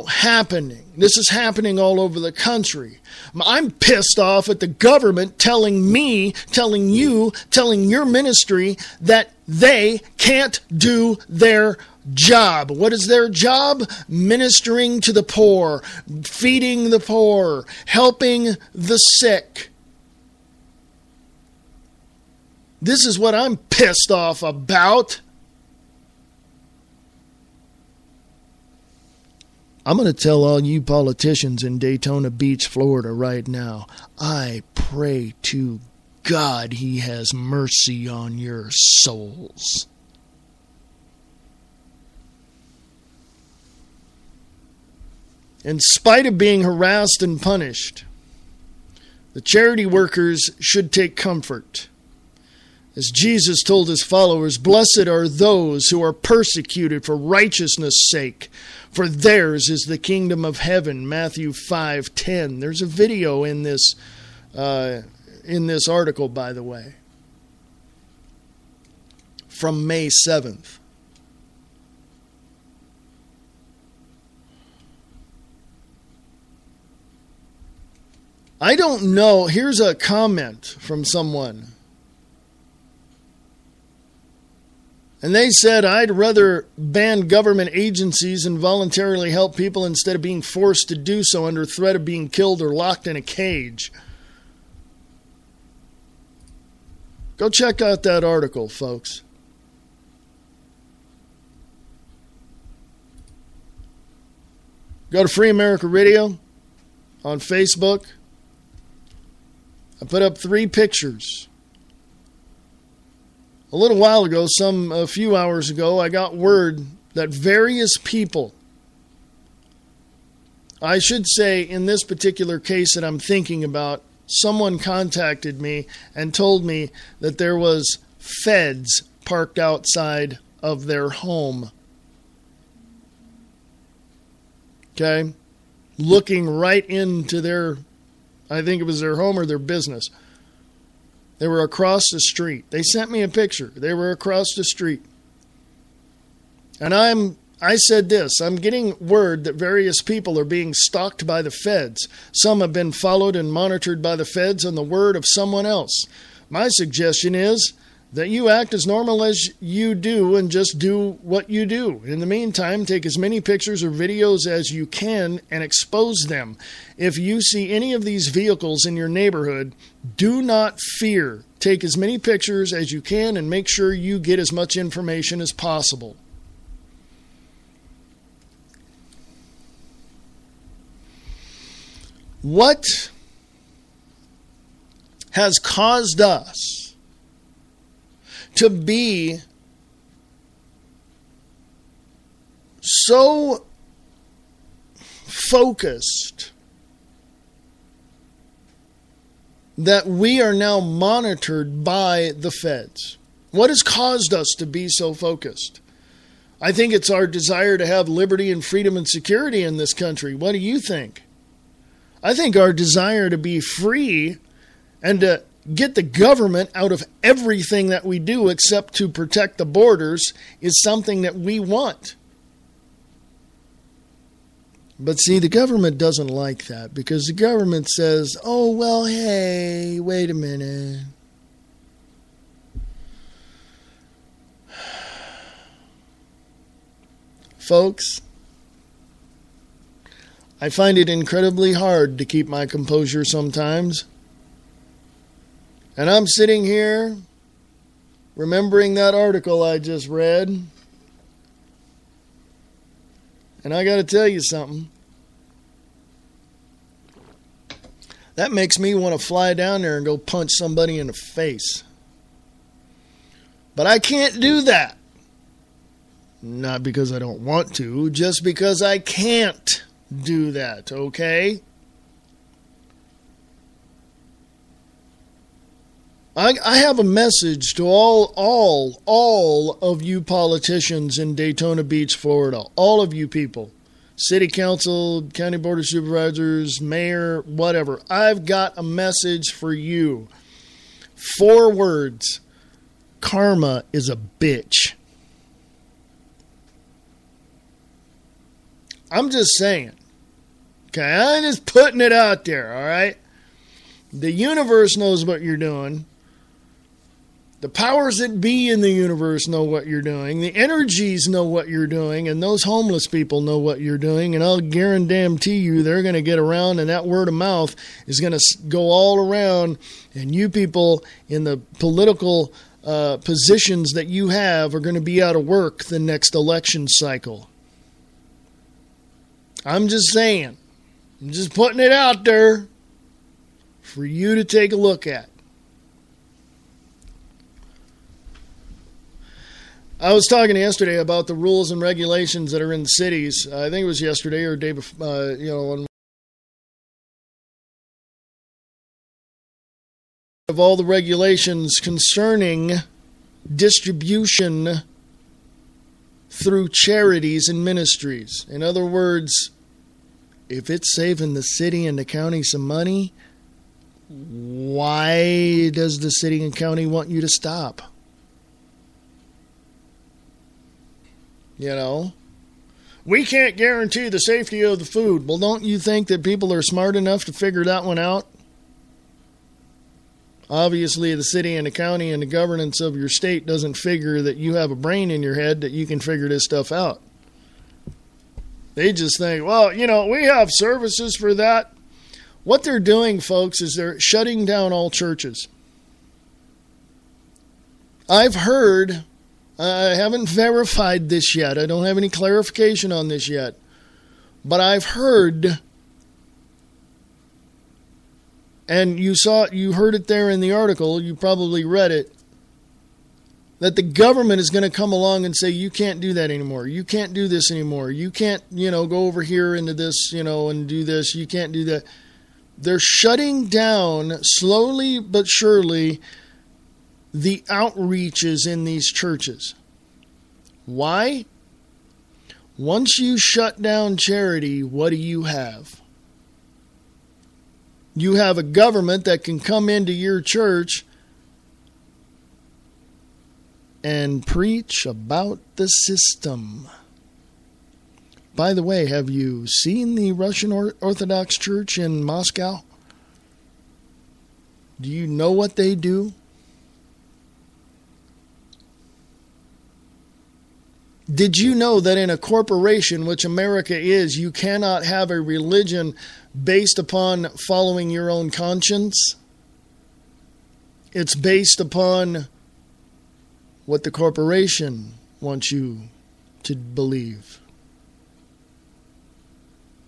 happening. This is happening all over the country. I'm pissed off at the government telling me, telling you, telling your ministry that they can't do their job. What is their job? Ministering to the poor, feeding the poor, helping the sick. This is what I'm pissed off about. I'm going to tell all you politicians in Daytona Beach, Florida right now, I pray to God he has mercy on your souls. In spite of being harassed and punished, the charity workers should take comfort. As Jesus told his followers, "Blessed are those who are persecuted for righteousness' sake, for theirs is the kingdom of heaven." Matthew 5:10. There's a video in this article, by the way, from May 7th. I don't know. Here's a comment from someone. And they said, "I'd rather ban government agencies and voluntarily help people instead of being forced to do so under threat of being killed or locked in a cage." Go check out that article, folks. Go to Free America Radio on Facebook. I put up 3 pictures. A little while ago, a few hours ago, I got word that various people, I should say in this particular case that I'm thinking about, someone contacted me and told me that there was feds parked outside of their home. Okay? Looking right into their, I think it was their home or their business. They were across the street. They sent me a picture. They were across the street. And I said this, I'm getting word that various people are being stalked by the feds. Some have been followed and monitored by the feds on the word of someone else. My suggestion is that you act as normal as you do and just do what you do. In the meantime, take as many pictures or videos as you can and expose them. If you see any of these vehicles in your neighborhood, do not fear. Take as many pictures as you can and make sure you get as much information as possible. What has caused us to be so focused that we are now monitored by the feds? What has caused us to be so focused? I think it's our desire to have liberty and freedom and security in this country. What do you think? I think our desire to be free and to get the government out of everything that we do except to protect the borders is something that we want. But see, the government doesn't like that because the government says, "Oh, well, hey, wait a minute. Folks, I find it incredibly hard to keep my composure sometimes. And I'm sitting here remembering that article I just read. And I got to tell you something. That makes me want to fly down there and go punch somebody in the face. But I can't do that. Not because I don't want to, just because I can't do that, okay? I have a message to all of you politicians in Daytona Beach, Florida. All of you people. City council, county board of supervisors, mayor, whatever. I've got a message for you. 4 words. Karma is a bitch. I'm just saying. Okay, I'm just putting it out there, all right? The universe knows what you're doing. The powers that be in the universe know what you're doing. The energies know what you're doing. And those homeless people know what you're doing. And I'll guarantee you they're going to get around, and that word of mouth is going to go all around. And you people in the political positions that you have are going to be out of work the next election cycle. I'm just saying. I'm just putting it out there for you to take a look at. I was talking yesterday about the rules and regulations that are in the cities. I think it was yesterday or day before, on of all the regulations concerning distribution through charities and ministries. In other words, if it's saving the city and the county some money, why does the city and county want you to stop? You know? We can't guarantee the safety of the food. Well, don't you think that people are smart enough to figure that one out? Obviously, the city and the county and the governance of your state doesn't figure that you have a brain in your head that you can figure this stuff out. They just think, well, you know, we have services for that. What they're doing, folks, is they're shutting down all churches. I've heard, I haven't verified this yet. I don't have any clarification on this yet. But I've heard, and you heard it there in the article, you probably read it, that the government is going to come along and say, you can't do that anymore. You can't do this anymore. You can't, go over here into this, and do this. You can't do that. They're shutting down, slowly but surely, the outreaches in these churches. Why? Once you shut down charity, what do you have? You have a government that can come into your church and preach about the system. By the way, have you seen the Russian Orthodox Church in Moscow? Do you know what they do? Did you know that in a corporation, which America is, you cannot have a religion based upon following your own conscience? It's based upon what the corporation wants you to believe.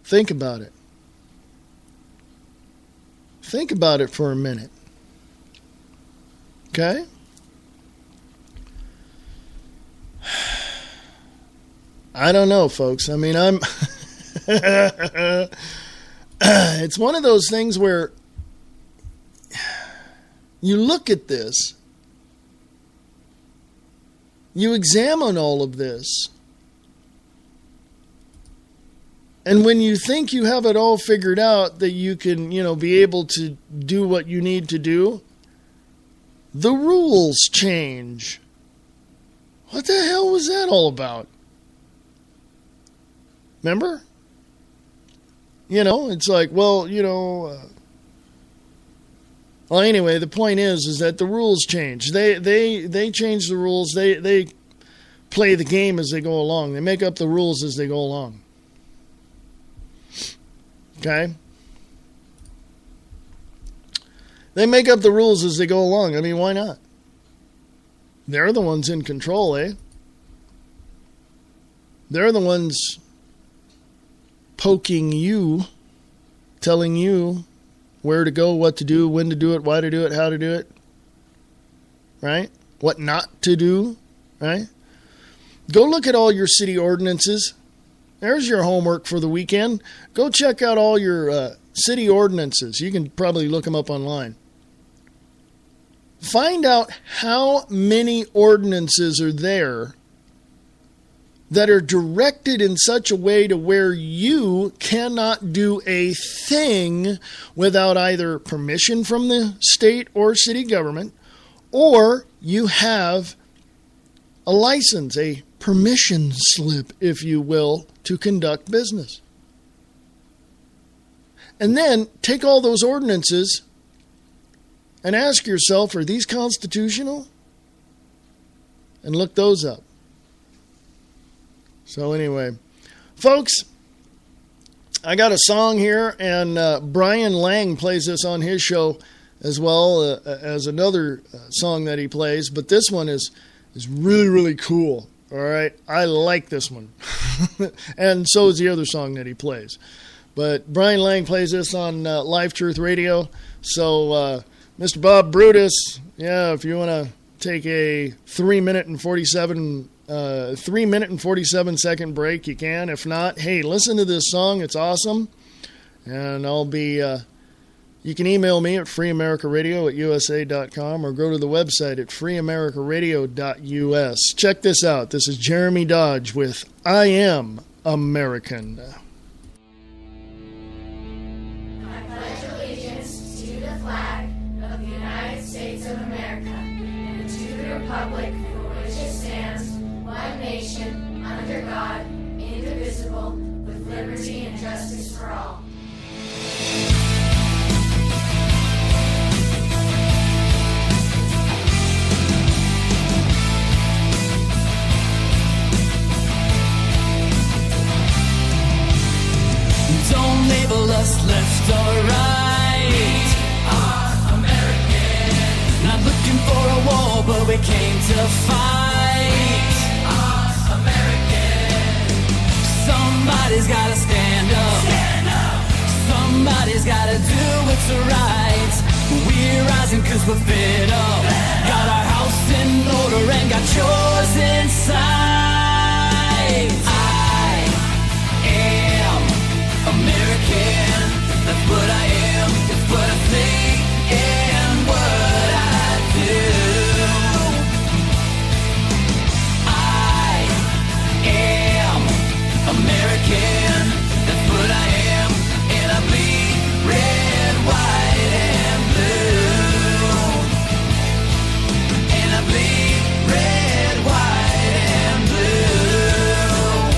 Think about it. Think about it for a minute. Okay? I don't know, folks. I mean, it's one of those things where you look at this, you examine all of this, and when you think you have it all figured out, that you can, be able to do what you need to do, the rules change. What the hell was that all about? Remember? It's like, well, well, anyway, the point is that the rules change. They change the rules. They play the game as they go along. They make up the rules as they go along. Okay? They make up the rules as they go along. I mean, why not? They're the ones in control, eh? They're the ones poking you, telling you where to go, what to do, when to do it, why to do it, how to do it. Right? What not to do. Right? Go look at all your city ordinances. There's your homework for the weekend. Go check out all your city ordinances. You can probably look them up online. Find out how many ordinances are there that are directed in such a way to where you cannot do a thing without either permission from the state or city government, or you have a license, a permission slip, if you will, to conduct business. And then take all those ordinances and ask yourself, are these constitutional? And look those up. So anyway, folks, I got a song here, and Brian Lang plays this on his show as well as another song that he plays. But this one is really, really cool. All right, I like this one. And so is the other song that he plays. But Brian Lang plays this on Live Truth Radio. So, Mr. Bob Brutus, yeah, if you want to take a 3 minute and 47 second break, you can. If not, hey, listen to this song. It's awesome. And I'll be, You can email me at freeamericaradio@usa.com or go to the website at freeamericaradio.us. Check this out. This is Jeremy Dodge with I Am American. I pledge allegiance to the flag of the United States of America and to the republic for which it stands, one nation, under God, indivisible, with liberty and justice for all. Don't label us left or right. Are American. Not looking for a war, but we came to fight. Are American. Somebody's gotta stand up. Stand up. Somebody's gotta do what's right. We're rising 'cause we're fed up. Got our house in order and got yours in sight. I am American, that's what I am, it's what I think and what I do. I am American, that's what I am, and I bleed red, white, and blue. And I bleed red, white, and blue.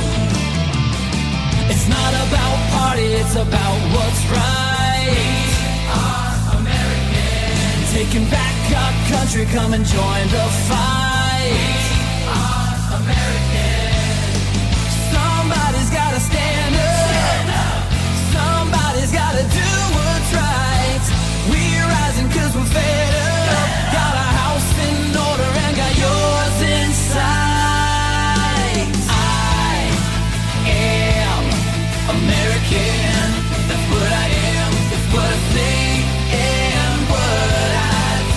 It's not about it's about what's right. Our American. Taking back our country, come and join the fight. Our American. Somebody's gotta stand up. Stand up. Somebody's gotta do what's right. We're rising 'cause we're fed up. Got our house in order and got yours in sight. I am American, that's what I am, it's what I think and what I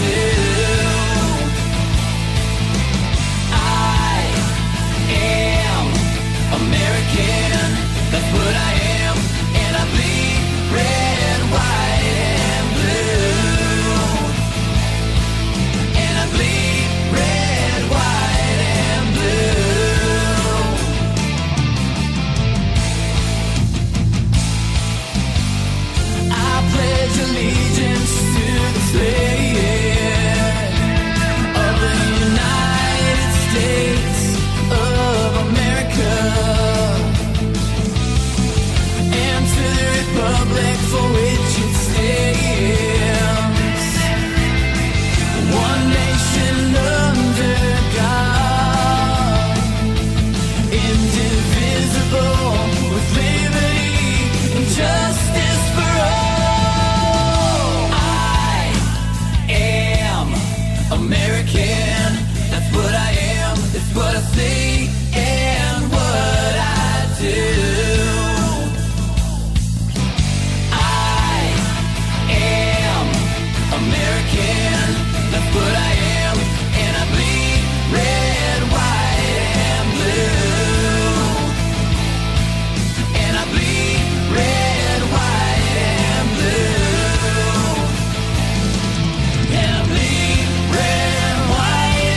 do. I am American, that's what I am, and I bleed red, white, and blue. And I bleed red, white, and blue. Pledge allegiance to the flag of the United States of America and to the republic for which it stands, one nation under God, indivisible, with liberty and justice for all. American, that's what I am, it's what I think and what I do. I am American, that's what I am, and I bleed red, white, and blue. And I bleed red, white, and blue. And I bleed red, white, and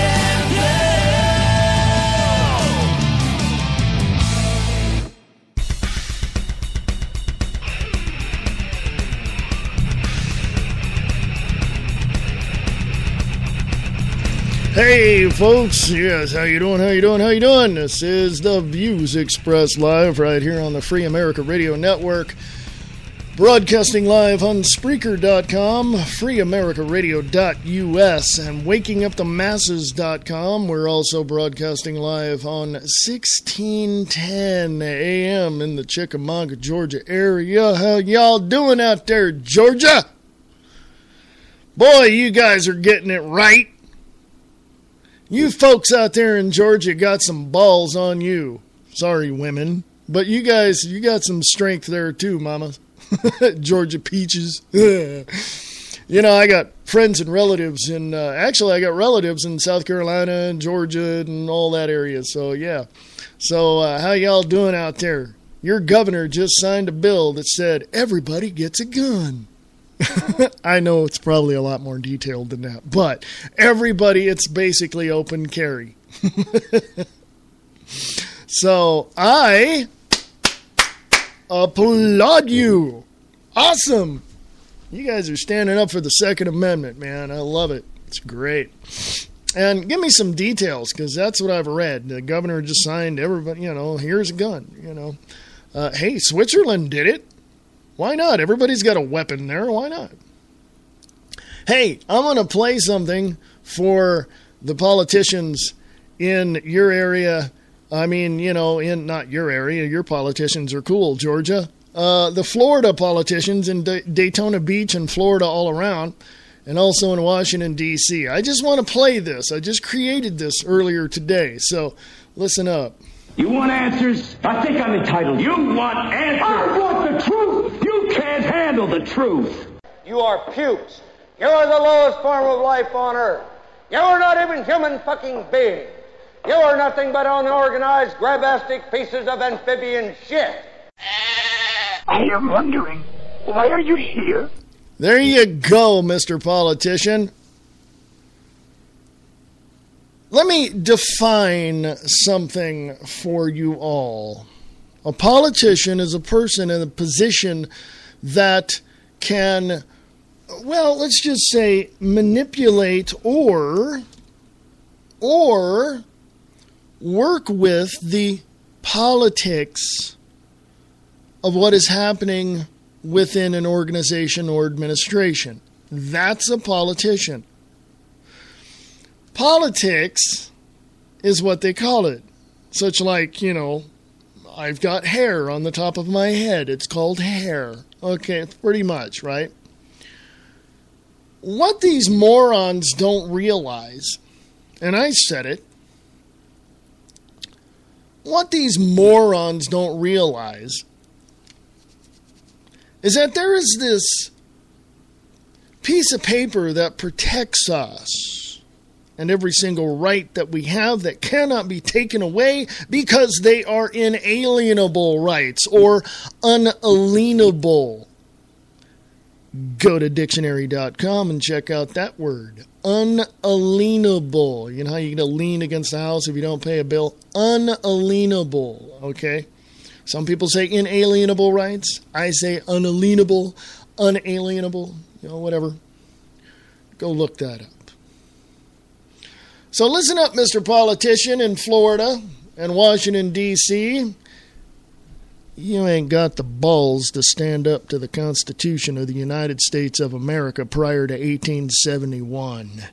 Hey folks, yes, how you doing? This is the Views Expressed live right here on the Free America Radio Network. Broadcasting live on Spreaker.com, freeamericaradio.us, and wakingupthemasses.com. We're also broadcasting live on 1610 AM in the Chickamauga, Georgia area. How y'all doing out there, Georgia? Boy, you guys are getting it right. You folks out there in Georgia got some balls on you. Sorry, women. But you guys, you got some strength there too, mama. Georgia peaches. You know, I got friends and relatives in, actually I got relatives in South Carolina and Georgia and all that area. So, yeah. So, how y'all doing out there? Your governor just signed a bill that said everybody gets a gun. I know it's probably a lot more detailed than that, but everybody, it's basically open carry. So I applaud you. Awesome. You guys are standing up for the Second Amendment, man. I love it. It's great. And give me some details, because that's what I've read. The governor just signed everybody, here's a gun, Hey, Switzerland did it. Why not? Everybody's got a weapon there. Why not? Hey, I'm going to play something for the politicians in your area. I mean, in not your area. Your politicians are cool, Georgia. The Florida politicians in Daytona Beach and Florida all around, and also in Washington, D.C. I just want to play this. I just created this earlier today, so listen up. You want answers? I think I'm entitled. You want answers? I want the truth! You can't handle the truth! You are pukes. You are the lowest form of life on Earth. You are not even human fucking beings. You are nothing but unorganized, grabastic pieces of amphibian shit. I am wondering, why are you here? There you go, Mr. Politician. Let me define something for you all. A politician is a person in a position that can, well, let's just say manipulate or work with the politics of what is happening within an organization or administration. That's a politician. Politics is what they call it. Such like, I've got hair on the top of my head. It's called hair. Okay, pretty much, right? What these morons don't realize, and I said it, what these morons don't realize is that there is this piece of paper that protects us and every single right that we have that cannot be taken away because they are inalienable rights or unalienable. Go to dictionary.com and check out that word. Unalienable. You know how you're going to lean against the house if you don't pay a bill? Unalienable. Okay? Some people say inalienable rights. I say unalienable, unalienable, whatever. Go look that up. So listen up, Mr. Politician in Florida and Washington, D.C. You ain't got the balls to stand up to the Constitution of the United States of America prior to 1871.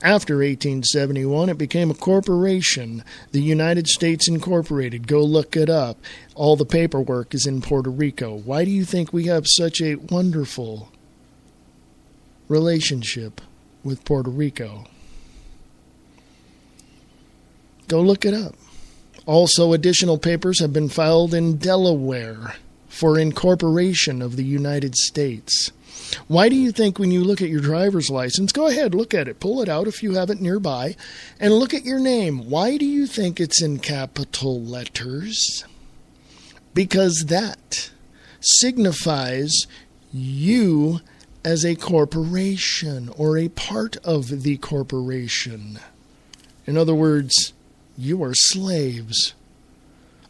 After 1871, it became a corporation, the United States Incorporated. Go look it up. All the paperwork is in Puerto Rico. Why do you think we have such a wonderful relationship with Puerto Rico? Go look it up. Also, additional papers have been filed in Delaware for incorporation of the United States. Why do you think when you look at your driver's license, go ahead, look at it, pull it out if you have it nearby, and look at your name. Why do you think it's in capital letters? Because that signifies you as a corporation or a part of the corporation. In other words, you are slaves.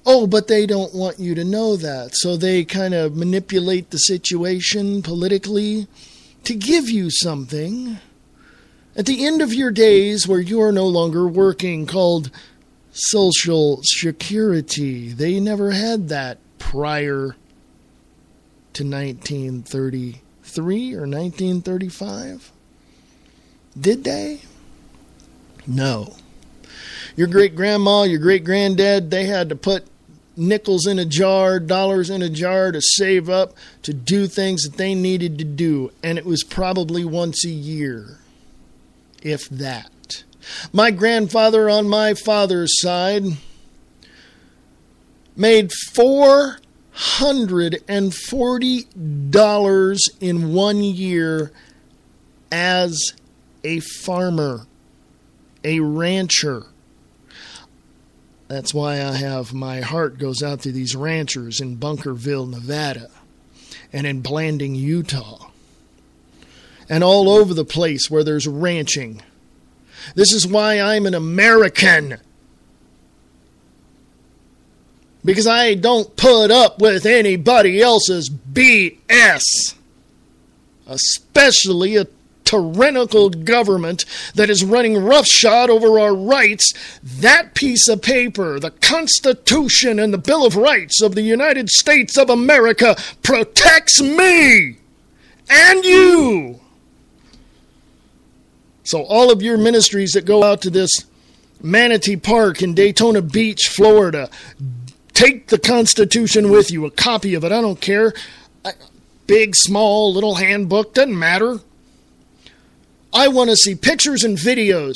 Oh, but they don't want you to know that. So they kind of manipulate the situation politically to give you something at the end of your days where you are no longer working, called Social Security. They never had that prior to 1933 or 1935. Did they? No. Your great-grandma, your great-granddad, they had to put nickels in a jar, dollars in a jar to save up to do things that they needed to do. And it was probably once a year, if that. My grandfather on my father's side made $440 in 1 year as a farmer, a rancher. That's why my heart goes out to these ranchers in Bunkerville, Nevada, and in Blanding, Utah. and all over the place where there's ranching. This is why I'm an American. Because I don't put up with anybody else's BS. Especially a tyrannical government that is running roughshod over our rights. That piece of paper, the Constitution and the Bill of Rights of the United States of America, protects me and you. So all of your ministries that go out to this Manatee Park in Daytona Beach, Florida, take the Constitution with you, a copy of it, I don't care. Big, small, little handbook, doesn't matter. I want to see pictures and videos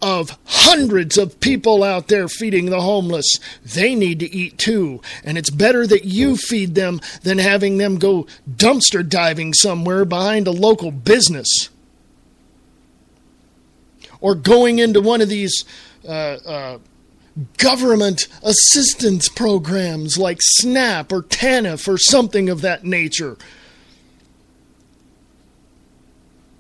of hundreds of people out there feeding the homeless. They need to eat too. And it's better that you feed them than having them go dumpster diving somewhere behind a local business. Or going into one of these government assistance programs like SNAP or TANF or something of that nature.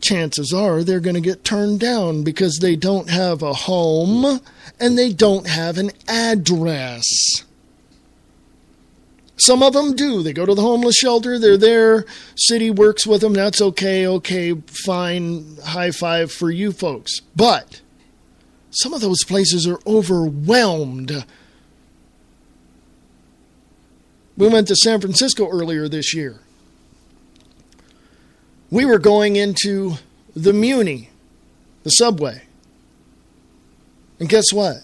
Chances are they're going to get turned down because they don't have a home and they don't have an address. Some of them do. They go to the homeless shelter. They're there. City works with them. That's okay. Okay, fine. High five for you folks. But some of those places are overwhelmed. We went to San Francisco earlier this year. We were going into the Muni, the subway. And guess what?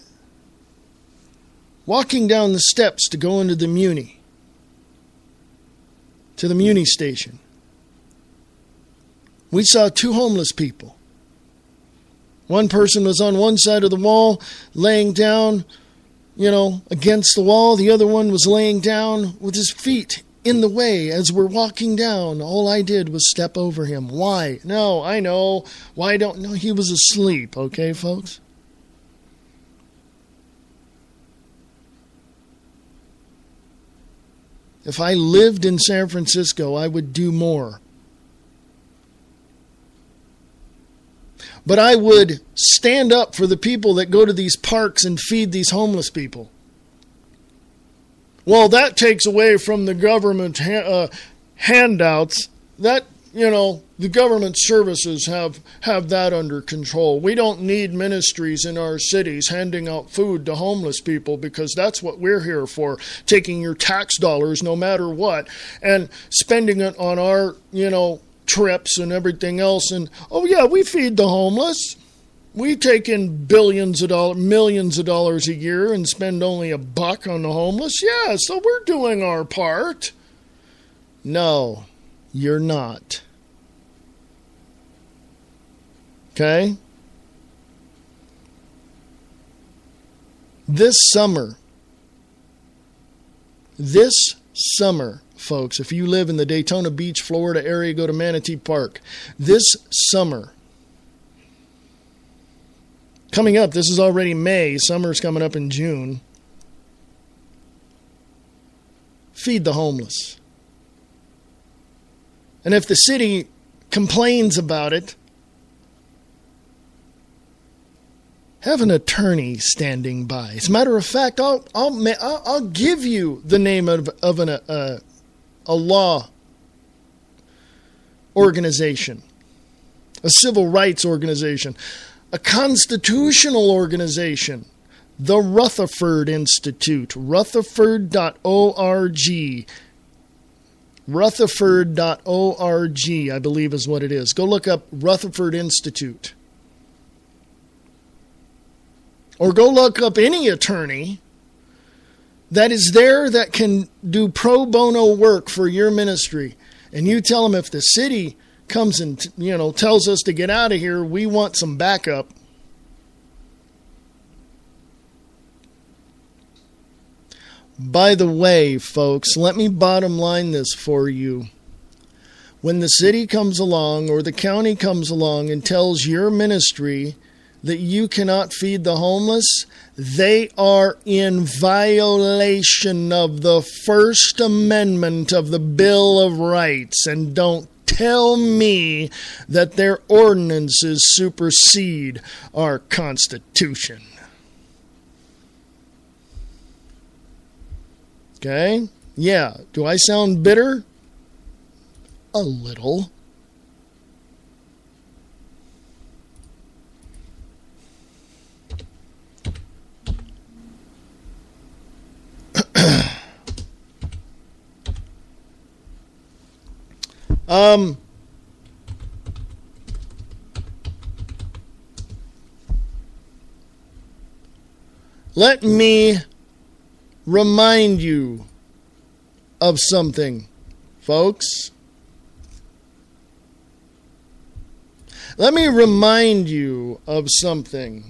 Walking down the steps to go into the Muni, to the Muni station, we saw two homeless people. One person was on one side of the wall, laying down, against the wall. The other one was laying down with his feet in the way as we're walking down. All I did was step over him. Why? No, I know. Why don't? No, he was asleep. Okay, folks? If I lived in San Francisco, I would do more. But I would stand up for the people that go to these parks and feed these homeless people. Well, that takes away from the government handouts. That, the government services have that under control. We don't need ministries in our cities handing out food to homeless people because that's what we're here for, taking your tax dollars no matter what and spending it on our, trips and everything else. And, oh, yeah, we feed the homeless. We take in billions of dollars, millions of dollars a year and spend only $1 on the homeless. Yeah, so we're doing our part. No, you're not. Okay? This summer, folks, if you live in the Daytona Beach, Florida area, go to Manatee Park. This summer, coming up, this is already May. Summer's coming up in June. Feed the homeless. And if the city complains about it, have an attorney standing by. As a matter of fact, I'll give you the name of a law organization, a civil rights organization, a constitutional organization, the Rutherford Institute, rutherford.org. Rutherford.org, I believe is what it is. Go look up Rutherford Institute. Or go look up any attorney that is there that can do pro bono work for your ministry. And you tell them if the city comes and, tells us to get out of here, we want some backup. By the way, folks, let me bottom line this for you. When the city comes along or the county comes along and tells your ministry that you cannot feed the homeless, they are in violation of the First Amendment of the Bill of Rights. And don't tell me that their ordinances supersede our Constitution. Okay? Yeah. Do I sound bitter? A little. Let me remind you of something, folks. Let me remind you of something,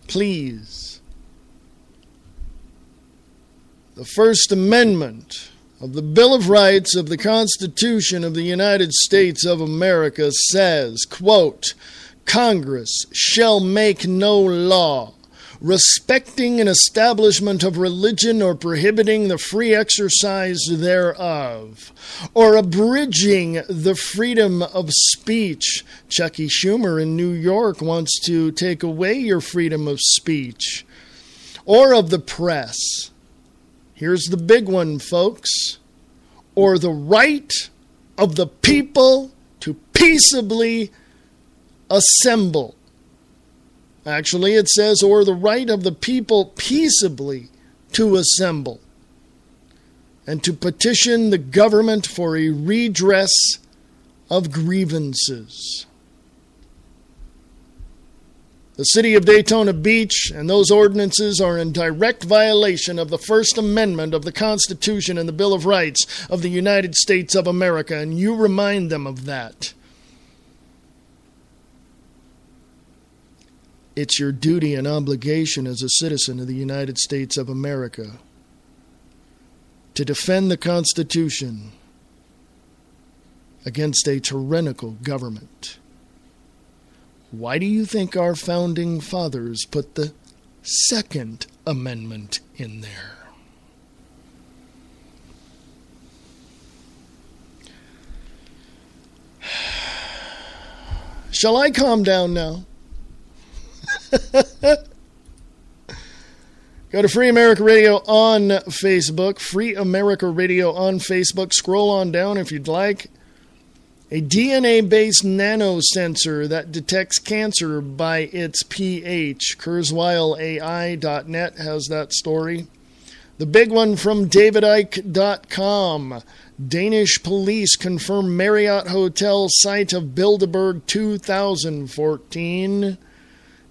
please. The First Amendment of the Bill of Rights of the Constitution of the United States of America says, quote, Congress shall make no law respecting an establishment of religion or prohibiting the free exercise thereof, or abridging the freedom of speech. Chucky Schumer in New York wants to take away your freedom of speech, or of the press. Here's the big one, folks. Or the right of the people to peaceably assemble. Actually, it says, or the right of the people peaceably to assemble and to petition the government for a redress of grievances. The city of Daytona Beach and those ordinances are in direct violation of the First Amendment of the Constitution and the Bill of Rights of the United States of America, and you remind them of that. It's your duty and obligation as a citizen of the United States of America to defend the Constitution against a tyrannical government. Why do you think our founding fathers put the Second Amendment in there? Shall I calm down now? Go to Free America Radio on Facebook. Free America Radio on Facebook. Scroll on down if you'd like. A DNA-based nanosensor that detects cancer by its pH. KurzweilAI.net has that story. The big one from DavidIke.com. Danish police confirm Marriott Hotel site of Bilderberg 2014.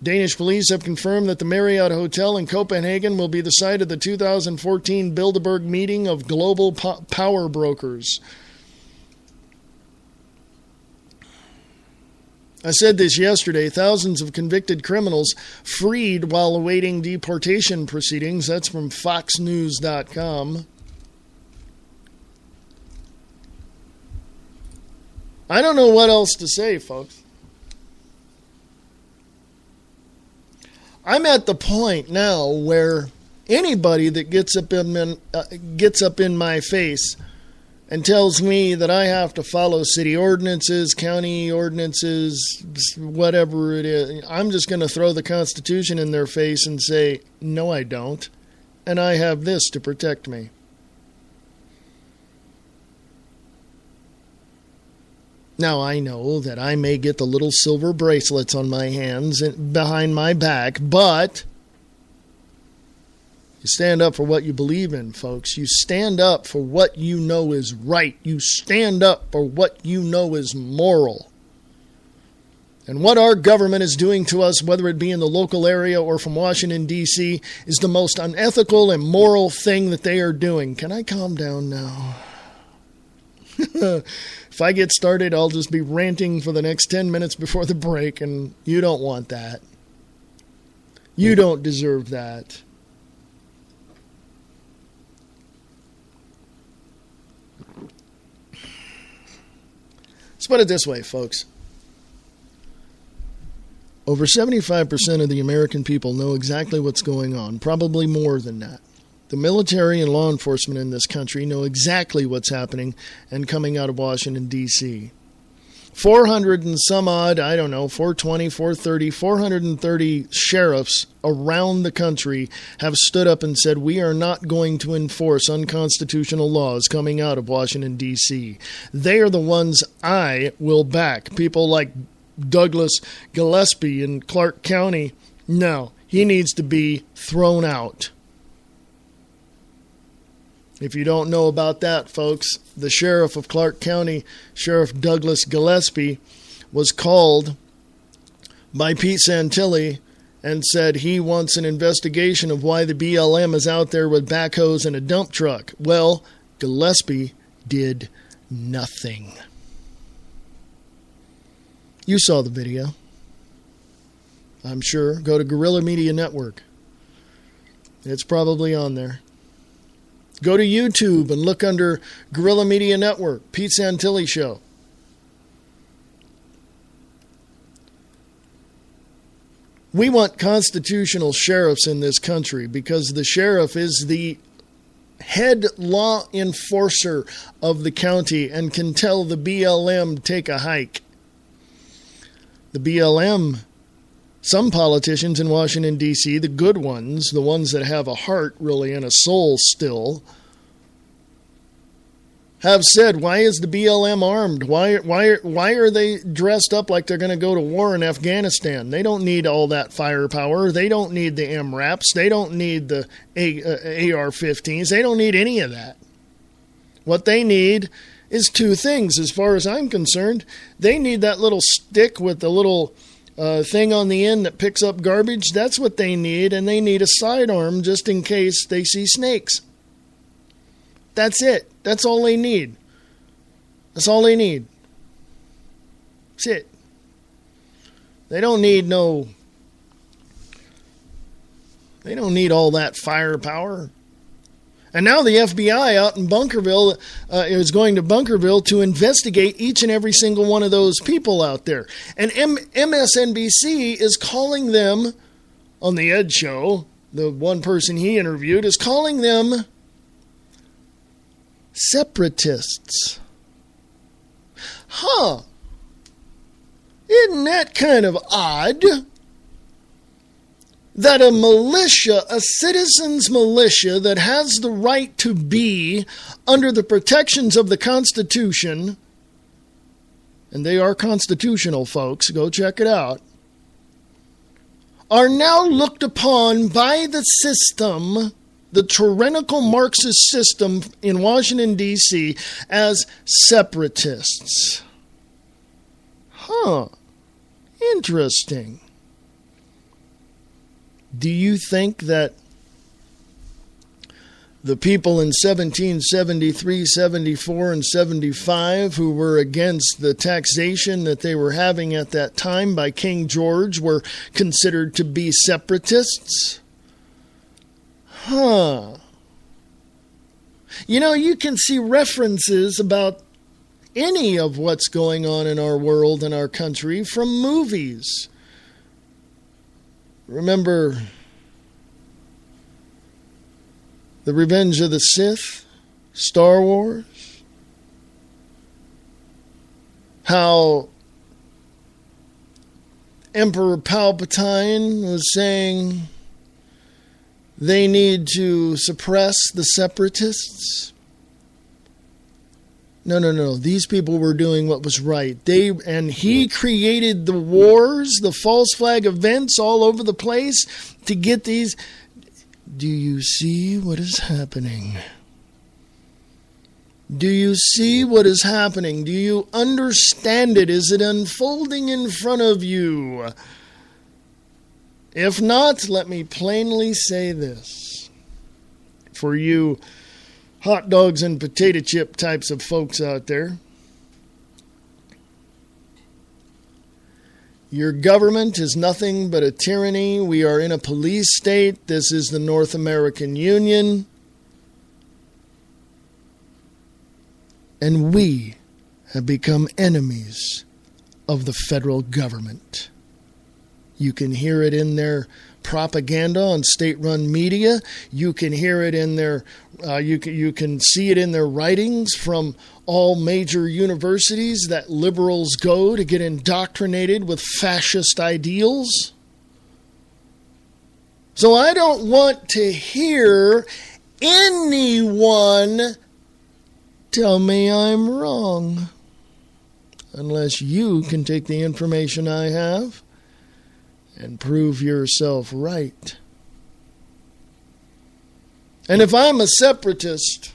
Danish police have confirmed that the Marriott Hotel in Copenhagen will be the site of the 2014 Bilderberg meeting of global power brokers. I said this yesterday. Thousands of convicted criminals freed while awaiting deportation proceedings. That's from FoxNews.com. I don't know what else to say, folks. I'm at the point now where anybody that gets up in my face and tells me that I have to follow city ordinances, county ordinances, whatever it is, I'm just going to throw the Constitution in their face and say, no, I don't. And I have this to protect me. Now, I know that I may get the little silver bracelets on my hands and behind my back, but you stand up for what you believe in, folks. You stand up for what you know is right. You stand up for what you know is moral. And what our government is doing to us, whether it be in the local area or from Washington, D.C., is the most unethical and immoral thing that they are doing. Can I calm down now? If I get started, I'll just be ranting for the next 10 minutes before the break, and you don't want that. You don't deserve that. Let's put it this way, folks. Over 75% of the American people know exactly what's going on, probably more than that. The military and law enforcement in this country know exactly what's happening and coming out of Washington, D.C. 400 and some odd, 420, 430, 430 sheriffs around the country have stood up and said, we are not going to enforce unconstitutional laws coming out of Washington, D.C. They are the ones I will back. People like Douglas Gillespie in Clark County, no, he needs to be thrown out. If you don't know about that, folks, the sheriff of Clark County, Sheriff Douglas Gillespie, was called by Pete Santilli and said he wants an investigation of why the BLM is out there with backhoes and a dump truck. Well, Gillespie did nothing. You saw the video, I'm sure. Go to Guerrilla Media Network. It's probably on there. Go to YouTube and look under Guerrilla Media Network, Pete Santilli Show. We want constitutional sheriffs in this country because the sheriff is the head law enforcer of the county and can tell the BLM take a hike. The BLM, some politicians in Washington, D.C., the good ones, the ones that have a heart really and a soul still, have said, why is the BLM armed? Why are they dressed up like they're going to go to war in Afghanistan? They don't need all that firepower. They don't need the MRAPs. They don't need the AR-15s. They don't need any of that. What they need is two things, as far as I'm concerned. They need that little stick with the little thing on the end that picks up garbage. That's what they need, and they need a sidearm just in case they see snakes. That's it. That's all they need. That's all they need. That's it. They don't need all that firepower. And now the FBI out in Bunkerville is going to Bunkerville to investigate each and every single one of those people out there. And MSNBC is calling them, on the Ed Show, the one person he interviewed, is calling them separatists. Huh. Isn't that kind of odd? That a militia, a citizen's militia that has the right to be under the protections of the Constitution, and they are constitutional, folks, go check it out, are now looked upon by the system, the tyrannical Marxist system in Washington, D.C., as separatists. Huh. Interesting. Do you think that the people in 1773, 74, and 75 who were against the taxation that they were having at that time by King George were considered to be separatists? Huh. You know, you can see references about any of what's going on in our world and our country from movies. Remember The Revenge of the Sith, Star Wars? How Emperor Palpatine was saying they need to suppress the separatists? No. These people were doing what was right. He created the wars, the false flag events all over the place to get these. Do you see what is happening? Do you see what is happening? Do you understand it? Is it unfolding in front of you? If not, let me plainly say this. For you hot dogs and potato chip types of folks out there, your government is nothing but a tyranny. We are in a police state. This is the North American Union. And we have become enemies of the federal government. You can hear it in their propaganda on state-run media. You can hear it in their, you can see it in their writings from all major universities that liberals go to get indoctrinated with fascist ideals. So I don't want to hear anyone tell me I'm wrong, unless you can take the information I have and prove yourself right. And if I'm a separatist,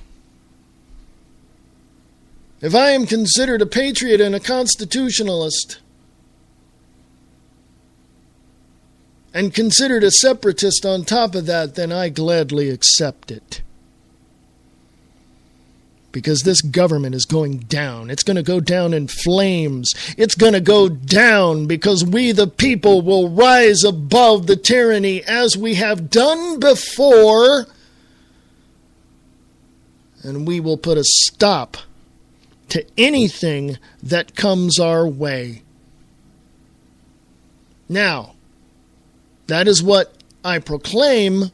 if I am considered a patriot and a constitutionalist, and considered a separatist on top of that, then I gladly accept it. Because this government is going down. It's going to go down in flames. It's going to go down because we the people will rise above the tyranny as we have done before. And we will put a stop to anything that comes our way. Now, that is what I proclaim.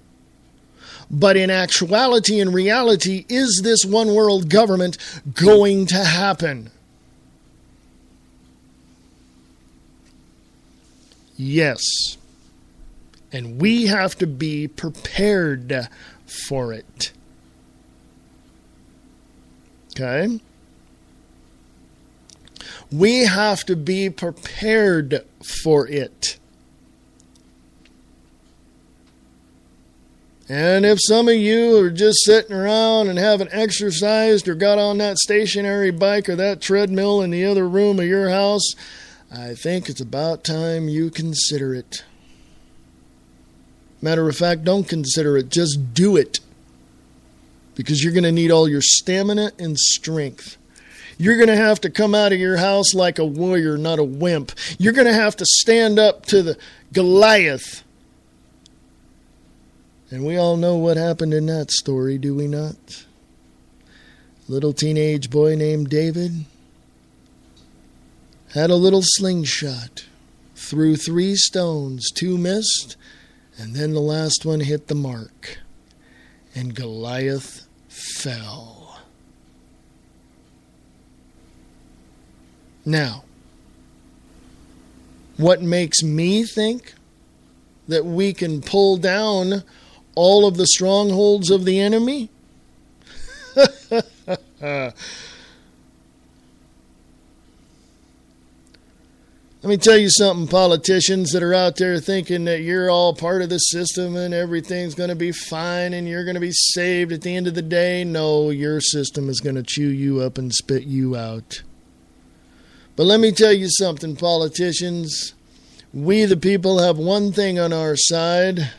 But in actuality and reality, is this one world government going to happen? Yes. And we have to be prepared for it. Okay? We have to be prepared for it. And if some of you are just sitting around and haven't exercised or got on that stationary bike or that treadmill in the other room of your house, I think it's about time you consider it. Matter of fact, don't consider it, just do it. Because you're going to need all your stamina and strength. You're going to have to come out of your house like a warrior, not a wimp. You're going to have to stand up to the Goliath. And we all know what happened in that story, do we not? Little teenage boy named David had a little slingshot, threw 3 stones, 2 missed, and then the last one hit the mark. And Goliath fell. Now, what makes me think that we can pull down all of the strongholds of the enemy? Let me tell you something, politicians that are out there thinking that you're all part of the system and everything's going to be fine and you're going to be saved at the end of the day. No, your system is going to chew you up and spit you out. But let me tell you something, politicians. We the people have one thing on our side,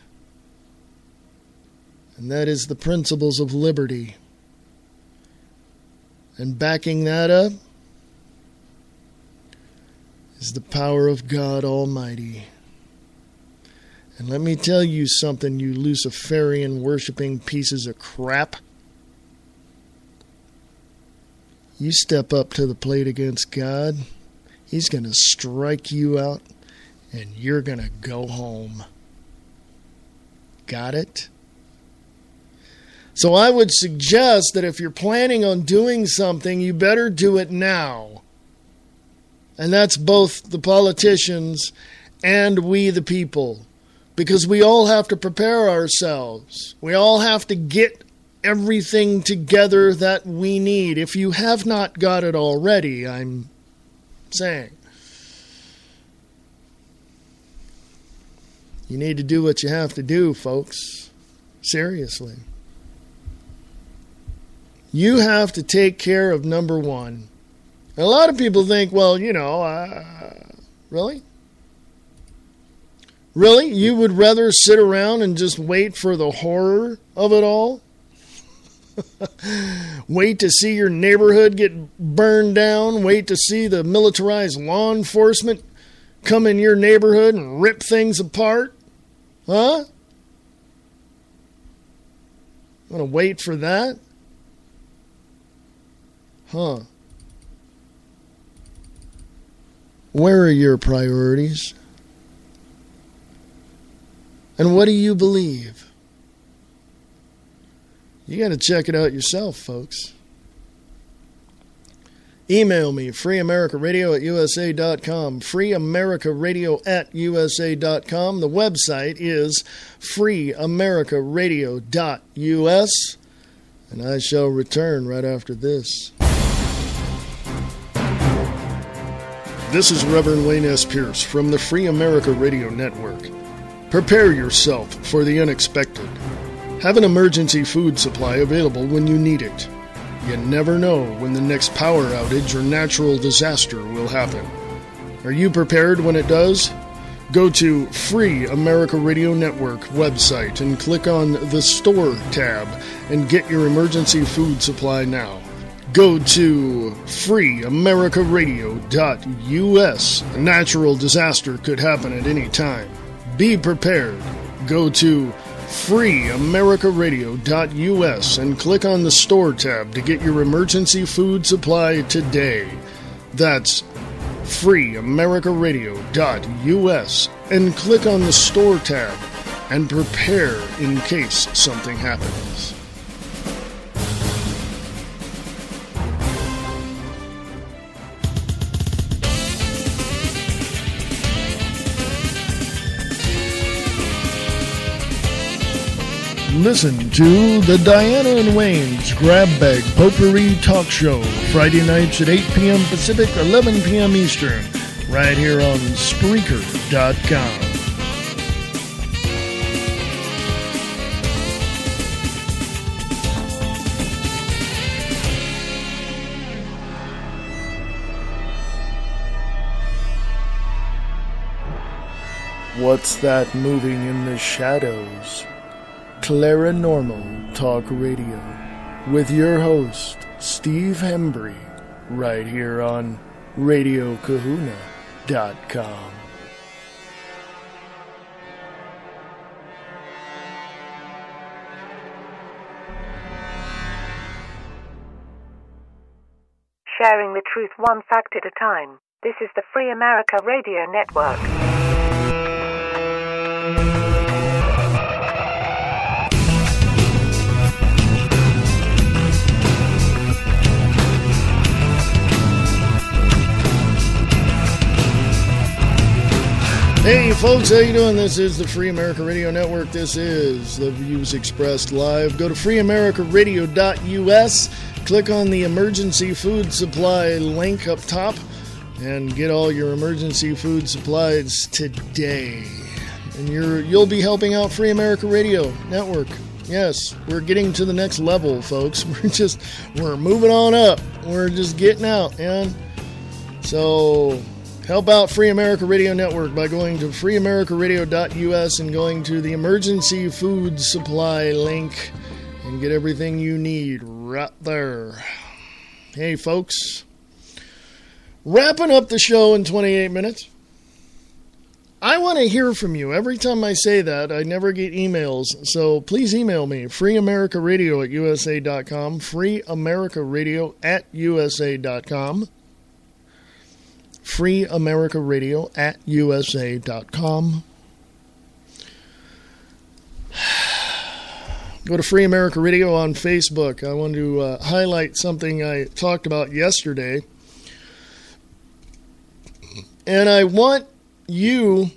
and that is the principles of liberty. And backing that up is the power of God Almighty. And let me tell you something, you Luciferian worshiping pieces of crap. You step up to the plate against God, He's going to strike you out, and you're going to go home. Got it? So I would suggest that if you're planning on doing something, you better do it now. And that's both the politicians and we the people. Because we all have to prepare ourselves. We all have to get everything together that we need. If you have not got it already, I'm saying. You need to do what you have to do, folks. Seriously. You have to take care of number one. A lot of people think, well, really? Really? You would rather sit around and just wait for the horror of it all? Wait to see your neighborhood get burned down? Wait to see the militarized law enforcement come in your neighborhood and rip things apart? Huh? Want to wait for that? Huh. Where are your priorities? And what do you believe? You got to check it out yourself, folks. Email me, freeamericaradio@usa.com, freeamericaradio@usa.com. The website is freeamericaradio.us, and I shall return right after this. This is Reverend Wayne S. Pierce from the Free America Radio Network. Prepare yourself for the unexpected. Have an emergency food supply available when you need it. You never know when the next power outage or natural disaster will happen. Are you prepared when it does? Go to Free America Radio Network website and click on the Store tab and get your emergency food supply now. Go to freeamericaradio.us. A natural disaster could happen at any time. Be prepared. Go to freeamericaradio.us and click on the Store tab to get your emergency food supply today. That's freeamericaradio.us and click on the Store tab and prepare in case something happens. Listen to the Diana and Wayne's Grab Bag Potpourri Talk Show, Friday nights at 8 p.m. Pacific, 11 p.m. Eastern, right here on Spreaker.com. What's that moving in the shadows? Claranormal Talk Radio with your host, Steve Hembry, right here on RadioKahuna.com. Sharing the truth one fact at a time. This is the Free America Radio Network. Hey folks, how you doing? This is the Free America Radio Network. This is the Views Expressed Live. Go to freeamericaradio.us, click on the emergency food supply link up top, and get all your emergency food supplies today. And you'll be helping out Free America Radio Network. Yes, we're getting to the next level, folks. We're moving on up. We're just getting out, man. So help out Free America Radio Network by going to freeamericaradio.us and going to the emergency food supply link and get everything you need right there. Hey, folks. Wrapping up the show in 28 minutes. I want to hear from you. Every time I say that, I never get emails. So please email me, freeamericaradio@usa.com, freeamericaradio@usa.com. freeamericaradio@usa.com. Go to Free America Radio on Facebook. I want to highlight something I talked about yesterday. And I want you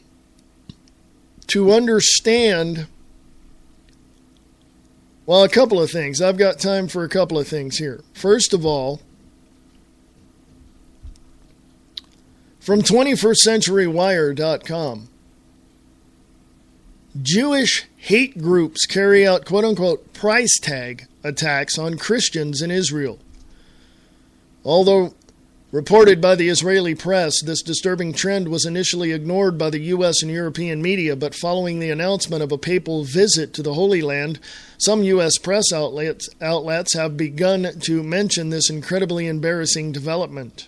to understand, well, a couple of things. I've got time for a couple of things here. First of all, from 21stCenturyWire.com, Jewish hate groups carry out quote-unquote price tag attacks on Christians in Israel. Although reported by the Israeli press, this disturbing trend was initially ignored by the U.S. and European media, but following the announcement of a papal visit to the Holy Land, some U.S. press outlets have begun to mention this incredibly embarrassing development.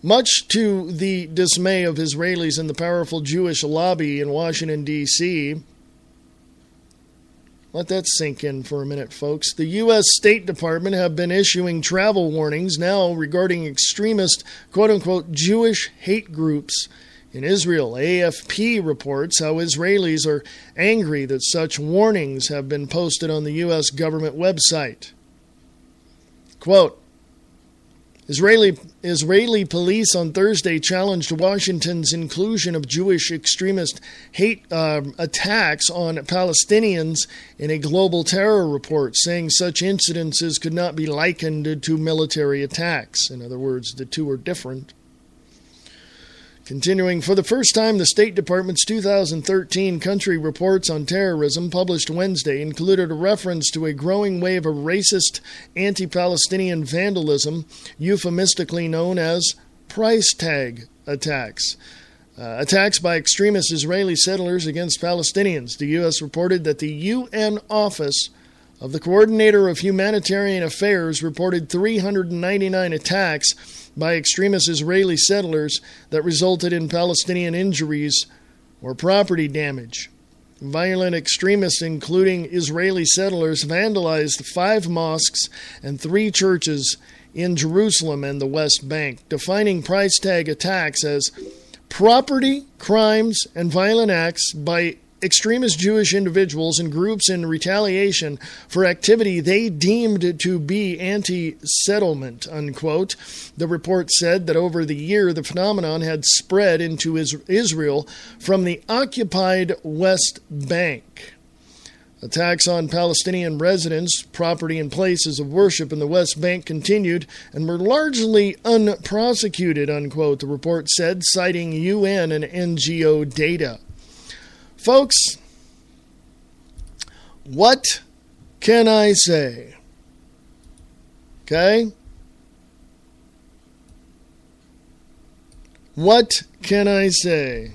Much to the dismay of Israelis and the powerful Jewish lobby in Washington, D.C., let that sink in for a minute, folks. The U.S. State Department have been issuing travel warnings now regarding extremist, quote-unquote, Jewish hate groups In Israel, AFP reports how Israelis are angry that such warnings have been posted on the U.S. government website. Quote, Israeli police on Thursday challenged Washington's inclusion of Jewish extremist hate attacks on Palestinians in a global terror report, saying such incidences could not be likened to military attacks. In other words, the two are different. Continuing, for the first time, the State Department's 2013 Country Reports on Terrorism, published Wednesday, included a reference to a growing wave of racist anti-Palestinian vandalism, euphemistically known as price tag attacks. Attacks by extremist Israeli settlers against Palestinians. The U.S. reported that the UN Office of the Coordinator of Humanitarian Affairs reported 399 attacks by extremist Israeli settlers that resulted in Palestinian injuries or property damage. Violent extremists, including Israeli settlers, vandalized 5 mosques and 3 churches in Jerusalem and the West Bank, defining price tag attacks as property, crimes, and violent acts by extremist Jewish individuals and groups in retaliation for activity they deemed to be anti-settlement, unquote. The report said that over the year, the phenomenon had spread into Israel from the occupied West Bank. Attacks on Palestinian residents, property, and places of worship in the West Bank continued and were largely unprosecuted, unquote, the report said, citing UN and NGO data. Folks, what can I say? Okay? What can I say?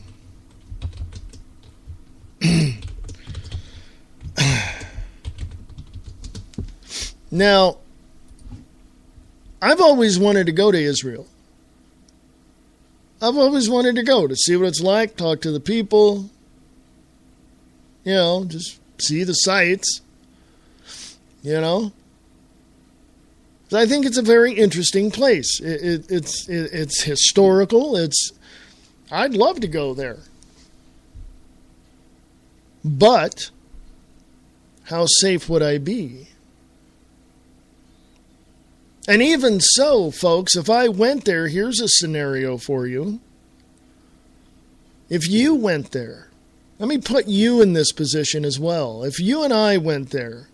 Now, I've always wanted to go to Israel. I've always wanted to go to see what it's like, talk to the people. You know, just see the sights, you know. I think it's a very interesting place. It's historical. I'd love to go there. But how safe would I be? And even so, folks, if I went there, here's a scenario for you. If you went there, let me put you in this position as well. If you and I went there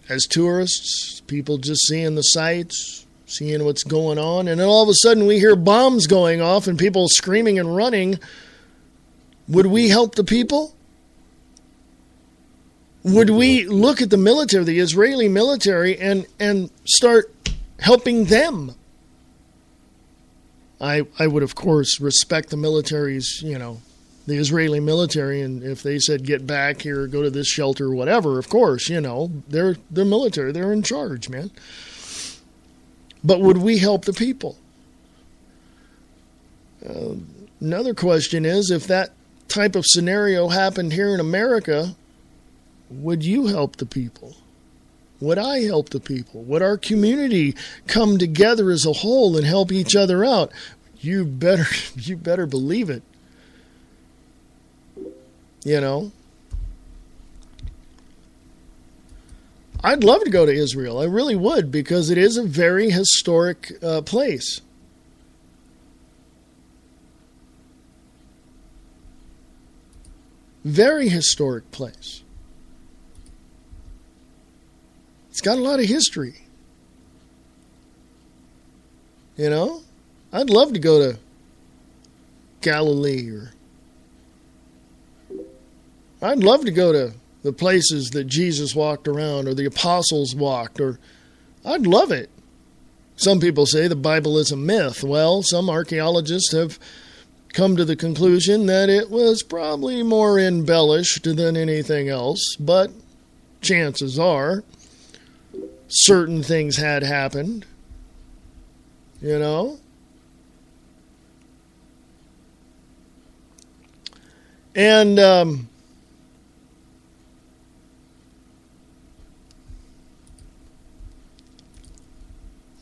as tourists, people just seeing the sights, seeing what's going on, and then all of a sudden we hear bombs going off and people screaming and running, would we help the people? Would we look at the military, the Israeli military, and start helping them? I would, of course, respect the military's, you know, the Israeli military, and if they said get back here, go to this shelter, whatever, of course, you know, they're military, they're in charge, man. But would we help the people? Another question is, if that type of scenario happened here in America, would you help the people? Would I help the people? Would our community come together as a whole and help each other out? You better believe it. You know? I'd love to go to Israel. I really would, because it is a very historic place. Very historic place. It's got a lot of history. You know? I'd love to go to Galilee, or I'd love to go to the places that Jesus walked around or the apostles walked, or I'd love it. Some people say the Bible is a myth. Well, some archaeologists have come to the conclusion that it was probably more embellished than anything else, but chances are certain things had happened, you know? And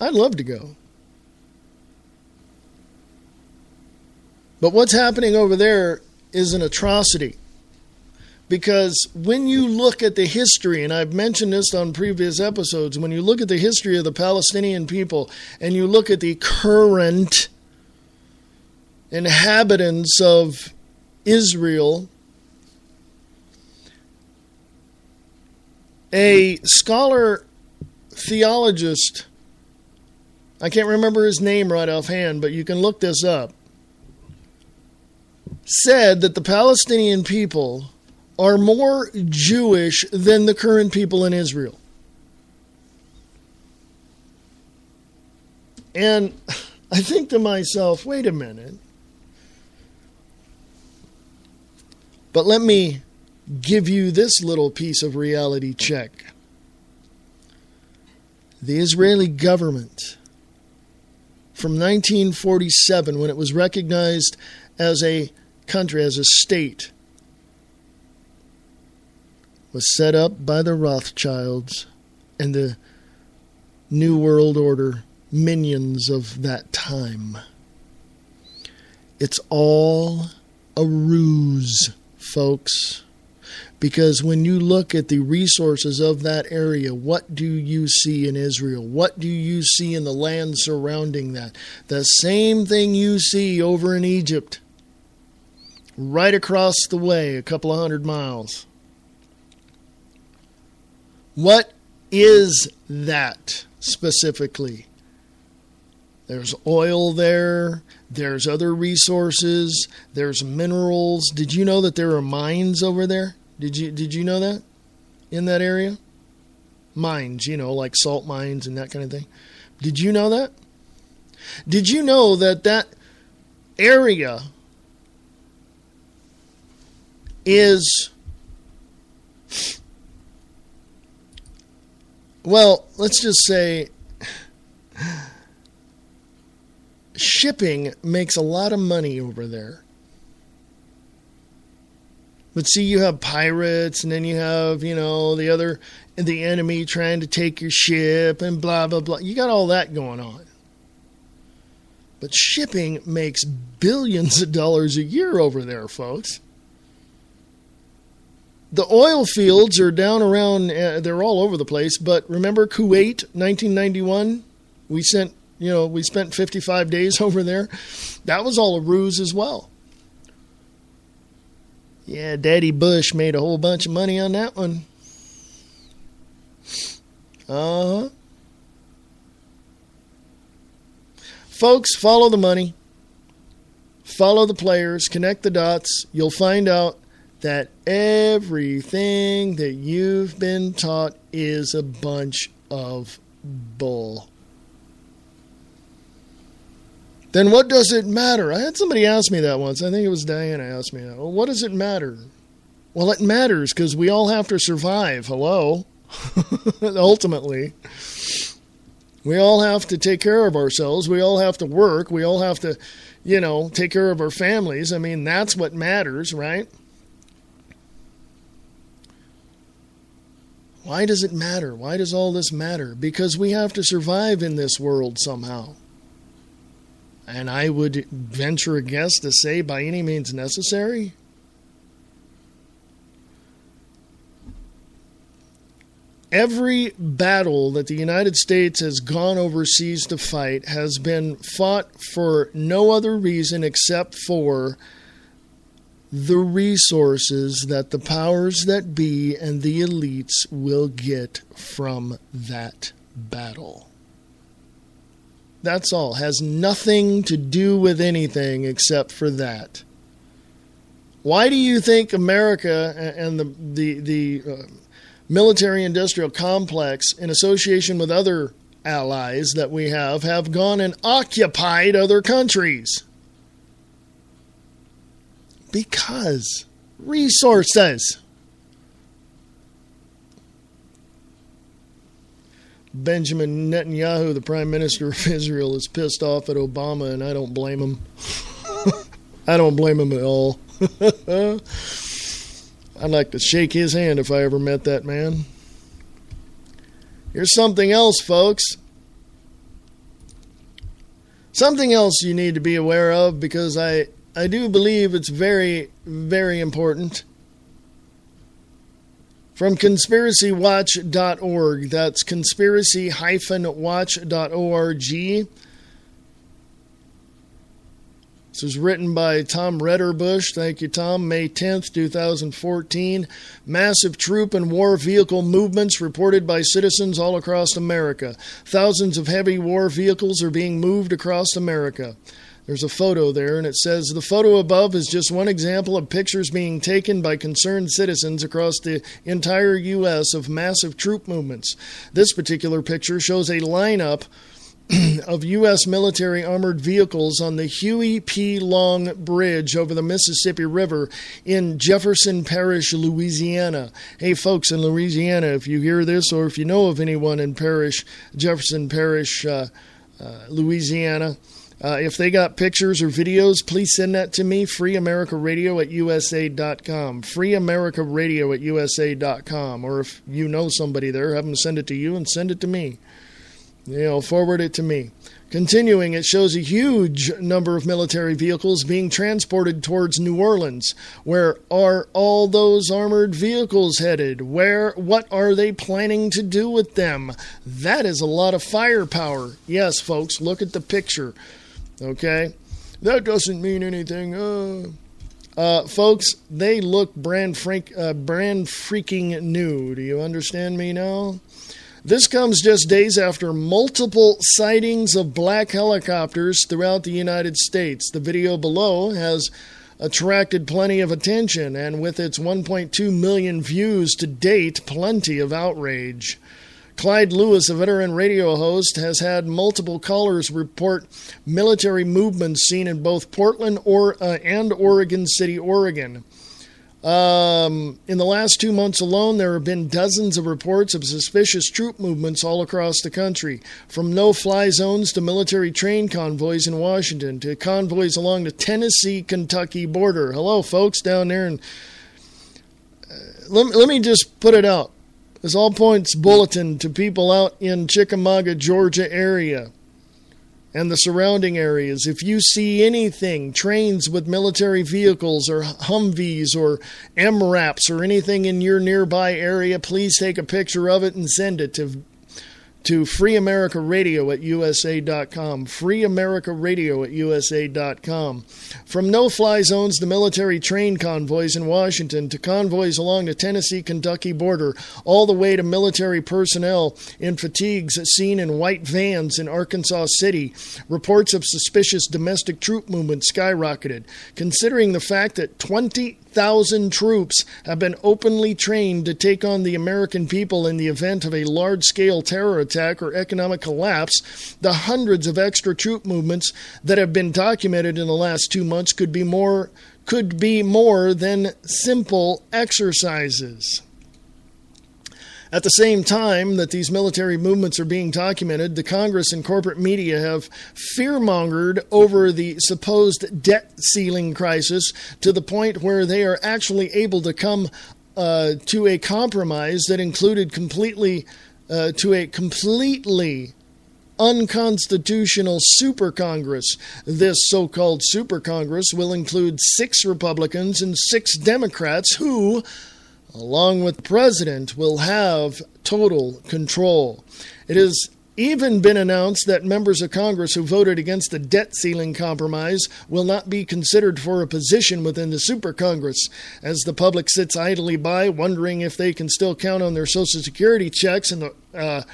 I'd love to go. But what's happening over there is an atrocity. Because when you look at the history, and I've mentioned this on previous episodes, when you look at the history of the Palestinian people and you look at the current inhabitants of Israel, a scholar theologist, I can't remember his name right offhand, but you can look this up, said that the Palestinian people are more Jewish than the current people in Israel. And I think to myself, wait a minute. But let me give you this little piece of reality check. The Israeli government, from 1947, when it was recognized as a country, as a state, was set up by the Rothschilds and the New World Order minions of that time. It's all a ruse, folks. Because when you look at the resources of that area, what do you see in Israel? What do you see in the land surrounding that? The same thing you see over in Egypt, right across the way, a couple of 100 miles. What is that specifically? There's oil there. There's other resources. There's minerals. Did you know that there are mines over there? Did you know that? In that area? Mines, like salt mines and that kind of thing. Did you know that? Did you know that that area is... Well, let's just say shipping makes a lot of money over there. But see, you have pirates, and then you have, the enemy trying to take your ship, and blah, blah, blah. You got all that going on. But shipping makes billions of dollars a year over there, folks. The oil fields are down around, they're all over the place, but remember Kuwait, 1991? We spent 55 days over there. That was all a ruse as well. Yeah, Daddy Bush made a whole bunch of money on that one. Uh-huh. Folks, follow the money. Follow the players. Connect the dots. You'll find out that everything that you've been taught is a bunch of bull. Then what does it matter? I had somebody ask me that once. I think it was Diana asked me that. Well, what does it matter? Well, it matters because we all have to survive. Hello? Ultimately. We all have to take care of ourselves. We all have to work. We all have to, take care of our families. I mean, that's what matters, right? Why does it matter? Why does all this matter? Because we have to survive in this world somehow. And I would venture a guess to say by any means necessary. Every battle that the United States has gone overseas to fight has been fought for no other reason except for the resources that the powers that be and the elites will get from that battle. That's all. Has nothing to do with anything except for that. Why do you think America and the military-industrial complex, in association with other allies that we have gone and occupied other countries? Because resources. Benjamin Netanyahu, the Prime Minister of Israel, is pissed off at Obama, and I don't blame him. I don't blame him at all. I'd like to shake his hand if I ever met that man. Here's something else, folks. Something else you need to be aware of, because I I do believe it's very, very important. From conspiracywatch.org. That's conspiracy-watch.org. This was written by Tom Redderbush. Thank you, Tom. May 10th, 2014. Massive troop and war vehicle movements reported by citizens all across America. Thousands of heavy war vehicles are being moved across America. There's a photo there, and it says, the photo above is just one example of pictures being taken by concerned citizens across the entire U.S. of massive troop movements. This particular picture shows a lineup of U.S. military armored vehicles on the Huey P. Long Bridge over the Mississippi River in Jefferson Parish, Louisiana. Hey, folks in Louisiana, if you hear this or if you know of anyone in Jefferson Parish, Louisiana, if they got pictures or videos, please send that to me, freeamericaradio@usa.com, freeamericaradio@usa.com, or if you know somebody there, have them send it to you and send it to me. Forward it to me. Continuing, it shows a huge number of military vehicles being transported towards New Orleans. Where are all those armored vehicles headed? What are they planning to do with them? That is a lot of firepower. Yes, folks, look at the picture. Okay? That doesn't mean anything. Folks, they look brand freaking new. Do you understand me now? This comes just days after multiple sightings of black helicopters throughout the United States. The video below has attracted plenty of attention, and with its 1.2 million views to date, plenty of outrage. Clyde Lewis, a veteran radio host, has had multiple callers report military movements seen in both Portland and Oregon City, Oregon. In the last 2 months alone, there have been dozens of reports of suspicious troop movements all across the country, from no-fly zones to military train convoys in Washington to convoys along the Tennessee-Kentucky border. Hello, folks, down there. And let me just put it out. This all points bulletin to people out in Chickamauga, Georgia area and the surrounding areas. If you see anything, trains with military vehicles or Humvees or MRAPs or anything in your nearby area, please take a picture of it and send it to freeamericaradio@usa.com, freeamericaradio@usa.com. From no-fly zones to military train convoys in Washington to convoys along the Tennessee-Kentucky border, all the way to military personnel in fatigues seen in white vans in Arkansas City, reports of suspicious domestic troop movement skyrocketed. Considering the fact that 20,000 troops have been openly trained to take on the American people in the event of a large-scale terror attack or economic collapse, the hundreds of extra troop movements that have been documented in the last 2 months could be more than simple exercises. At the same time that these military movements are being documented, the Congress and corporate media have fearmongered over the supposed debt ceiling crisis to the point where they are actually able to come to a compromise that included completely unconstitutional super Congress. This so-called super Congress will include 6 Republicans and 6 Democrats who, along with the president, will have total control. It has even been announced that members of Congress who voted against the debt ceiling compromise will not be considered for a position within the super Congress. As the public sits idly by, wondering if they can still count on their Social Security checks in the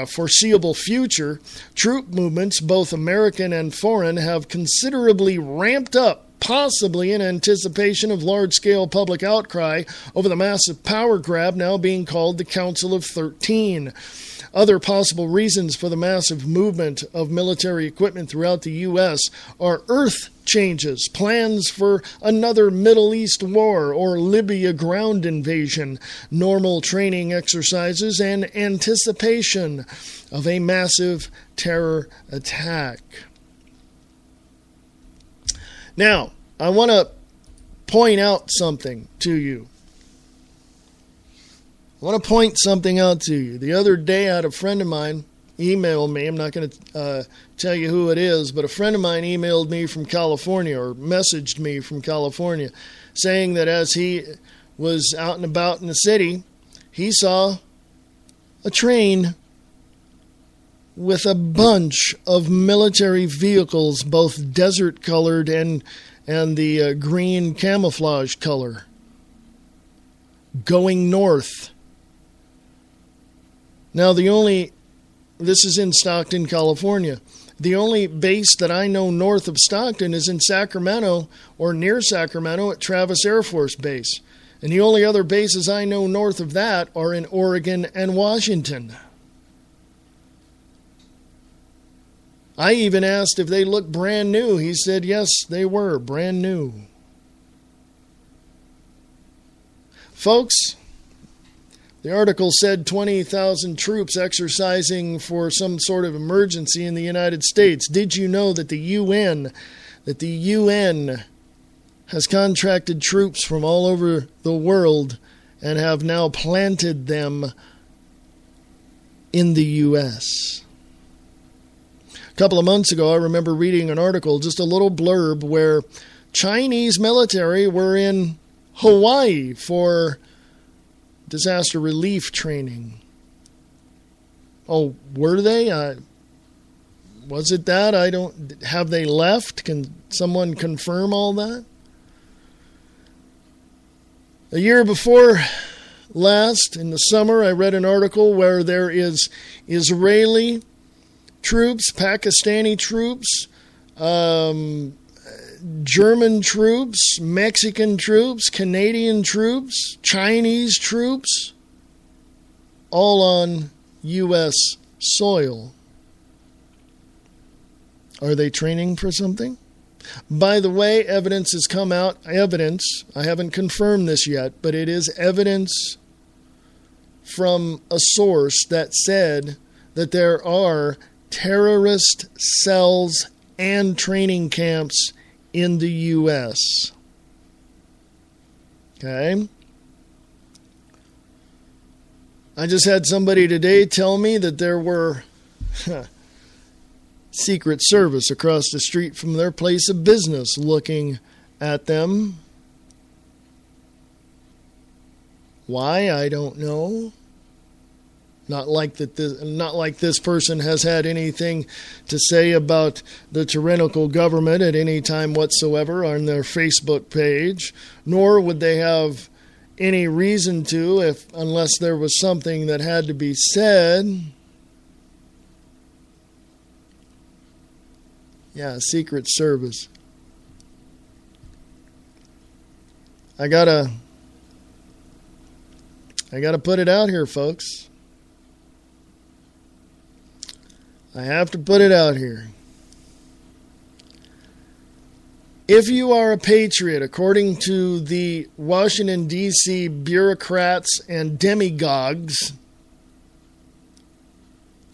foreseeable future, troop movements, both American and foreign, have considerably ramped up, possibly in anticipation of large-scale public outcry over the massive power grab now being called the Council of 13. Other possible reasons for the massive movement of military equipment throughout the U.S. are earth changes, plans for another Middle East war or Libya ground invasion, normal training exercises, and anticipation of a massive terror attack. Now, I want to point out something to you. The other day, I had a friend of mine emailed me. I'm not going to tell you who it is, but a friend of mine emailed me from California, or messaged me from California, saying that as he was out and about in the city, he saw a train with a bunch of military vehicles, both desert colored and the green camouflage color, going north. Now, this is in Stockton, California. The only base that I know north of Stockton is in Sacramento, or near Sacramento, at Travis Air Force Base. And the only other bases I know north of that are in Oregon and Washington. I even asked if they looked brand new. He said, yes, they were brand new. Folks, the article said 20,000 troops exercising for some sort of emergency in the United States. Did you know that the UN has contracted troops from all over the world and have now planted them in the U.S.? A couple of months ago, I remember reading an article, just a little blurb, where Chinese military were in Hawaii for disaster relief training. Oh, were they? Was it that? Have they left? Can someone confirm all that? A year before last, in the summer, I read an article where there is Israeli troops, Pakistani troops, German troops, Mexican troops, Canadian troops, Chinese troops, all on U.S. soil. Are they training for something? By the way, evidence has come out. Evidence, I haven't confirmed this yet, but it is evidence from a source that said that there are terrorist cells and training camps in the U.S. Okay? I just had somebody today tell me that there were Secret Service across the street from their place of business looking at them. Why? I don't know. Not like this person has had anything to say about the tyrannical government at any time whatsoever on their Facebook page, nor would they have any reason to unless there was something that had to be said. Yeah, Secret Service. I gotta put it out here, folks. I have to put it out here. If you are a patriot, according to the Washington, D.C. bureaucrats and demagogues,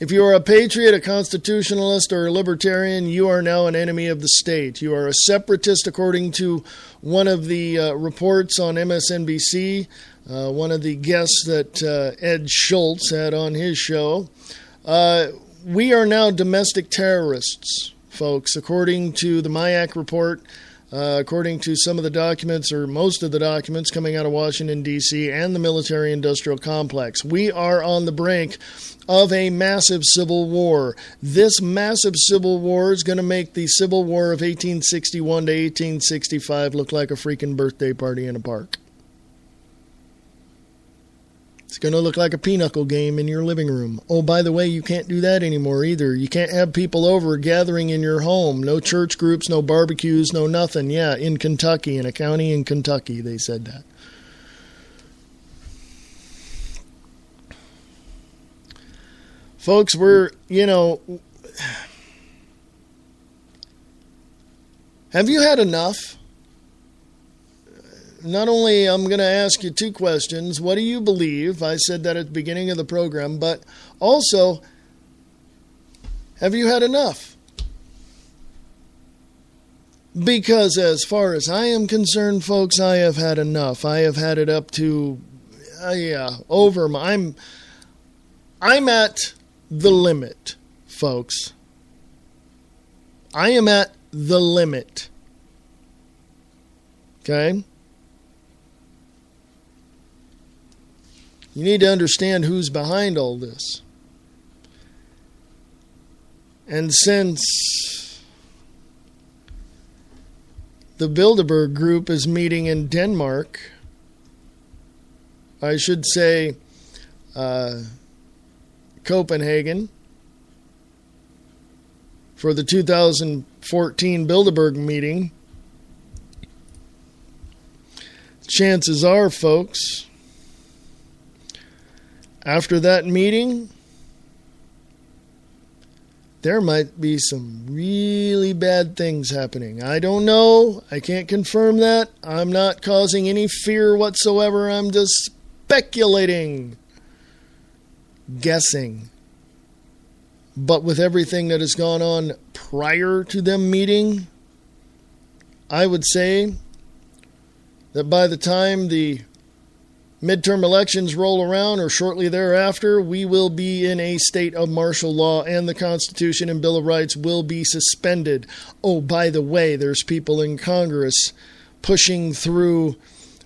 if you are a patriot, a constitutionalist, or a libertarian, you are now an enemy of the state. You are a separatist, according to one of the reports on MSNBC, one of the guests that Ed Schultz had on his show. We are now domestic terrorists, folks, according to the MIAC report, according to some of the documents, or most of the documents coming out of Washington, D.C., and the military-industrial complex. We are on the brink of a massive civil war. This massive civil war is going to make the Civil War of 1861 to 1865 look like a freaking birthday party in a park. It's going to look like a pinochle game in your living room. Oh, by the way, you can't do that anymore either. You can't have people over gathering in your home. No church groups, no barbecues, no nothing. Yeah, in Kentucky, in a county in Kentucky, they said that. Folks, have you had enough? Not only I'm going to ask you two questions. What do you believe? I said that at the beginning of the program. But also, have you had enough? Because as far as I am concerned, folks, I have had enough. I have had it up to, over. I'm at the limit, folks. I am at the limit. Okay? You need to understand who's behind all this. And since the Bilderberg Group is meeting in Denmark, I should say Copenhagen, for the 2014 Bilderberg meeting, chances are, folks, after that meeting, there might be some really bad things happening. I don't know. I can't confirm that. I'm not causing any fear whatsoever. I'm just speculating, guessing. But with everything that has gone on prior to them meeting, I would say that by the time the midterm elections roll around or shortly thereafter, we will be in a state of martial law and the Constitution and Bill of Rights will be suspended. Oh, by the way, there's people in Congress pushing through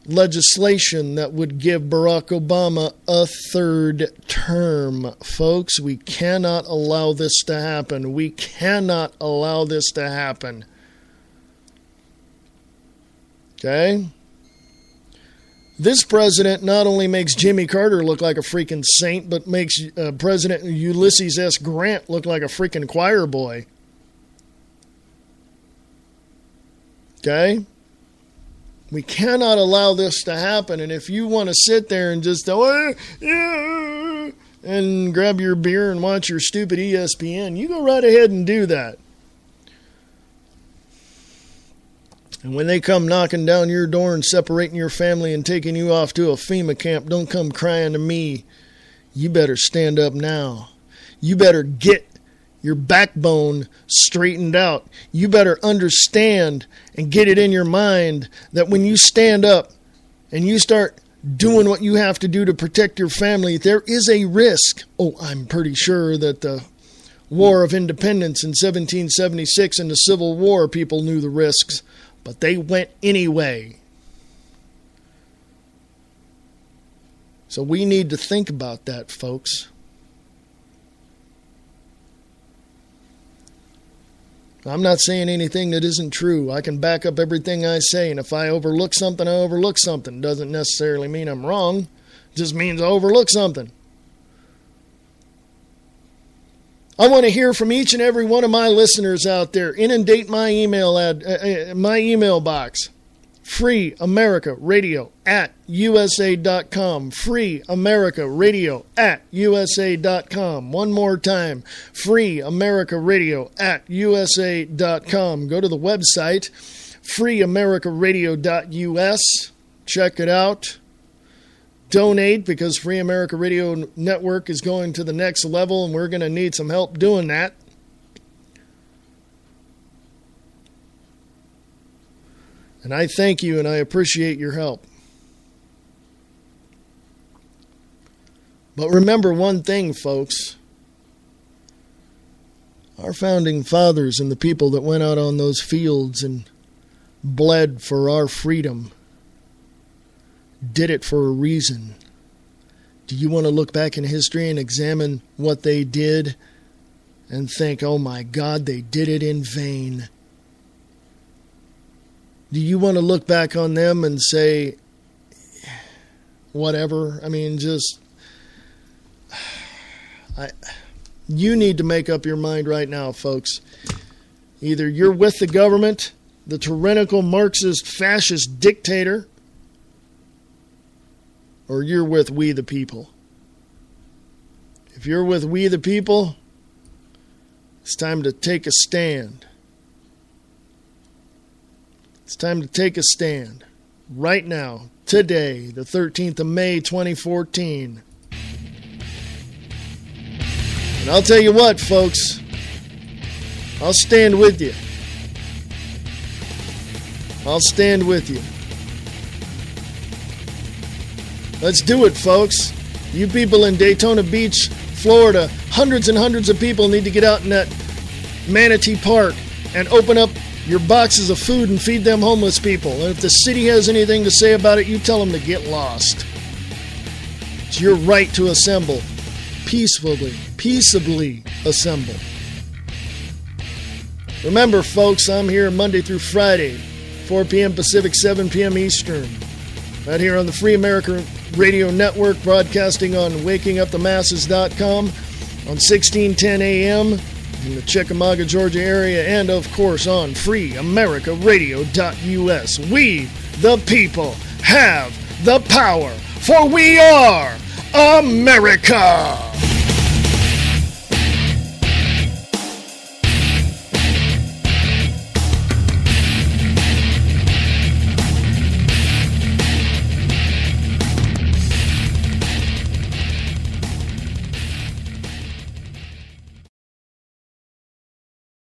legislation that would give Barack Obama a third term. Folks, we cannot allow this to happen. We cannot allow this to happen. Okay? This president not only makes Jimmy Carter look like a freaking saint, but makes President Ulysses S. Grant look like a freaking choir boy. Okay? We cannot allow this to happen. And if you want to sit there and just and grab your beer and watch your stupid ESPN, you go right ahead and do that. And when they come knocking down your door and separating your family and taking you off to a FEMA camp, don't come crying to me. You better stand up now. You better get your backbone straightened out. You better understand and get it in your mind that when you stand up and you start doing what you have to do to protect your family, there is a risk. Oh, I'm pretty sure that the War of Independence in 1776 and the Civil War, people knew the risks, but they went anyway. So we need to think about that, folks. I'm not saying anything that isn't true. I can back up everything I say, and if I overlook something, I overlook something. Doesn't necessarily mean I'm wrong. It just means I overlook something. I want to hear from each and every one of my listeners out there. Inundate my email box. freeamericaradio@usa.com. freeamericaradio@usa.com. One more time. freeamericaradio@usa.com. Go to the website, freeamericaradio.us. Check it out. Donate, because Free America Radio Network is going to the next level, and we're going to need some help doing that. And I thank you and I appreciate your help. But remember one thing, folks. Our founding fathers and the people that went out on those fields and bled for our freedom did it for a reason. Do you want to look back in history and examine what they did and think, oh my God, they did it in vain? Do you want to look back on them and say, whatever? I mean, you need to make up your mind right now, folks. Either you're with the government, the tyrannical Marxist fascist dictator, or you're with we the people. If you're with we the people, it's time to take a stand. It's time to take a stand right now, today, the 13th of May, 2014. And I'll tell you what, folks, I'll stand with you. I'll stand with you. Let's do it, folks. You people in Daytona Beach, Florida, hundreds and hundreds of people need to get out in that Manatee Park and open up your boxes of food and feed them homeless people. And if the city has anything to say about it, you tell them to get lost. It's your right to assemble. Peaceably assemble. Remember, folks, I'm here Monday through Friday, 4 p.m. Pacific, 7 p.m. Eastern. Right here on the Free America Radio Network, broadcasting on wakingupthemasses.com, on 1610 a.m. in the Chickamauga, Georgia area, and, of course, on freeamericaradio.us. We, the people, have the power, for we are America!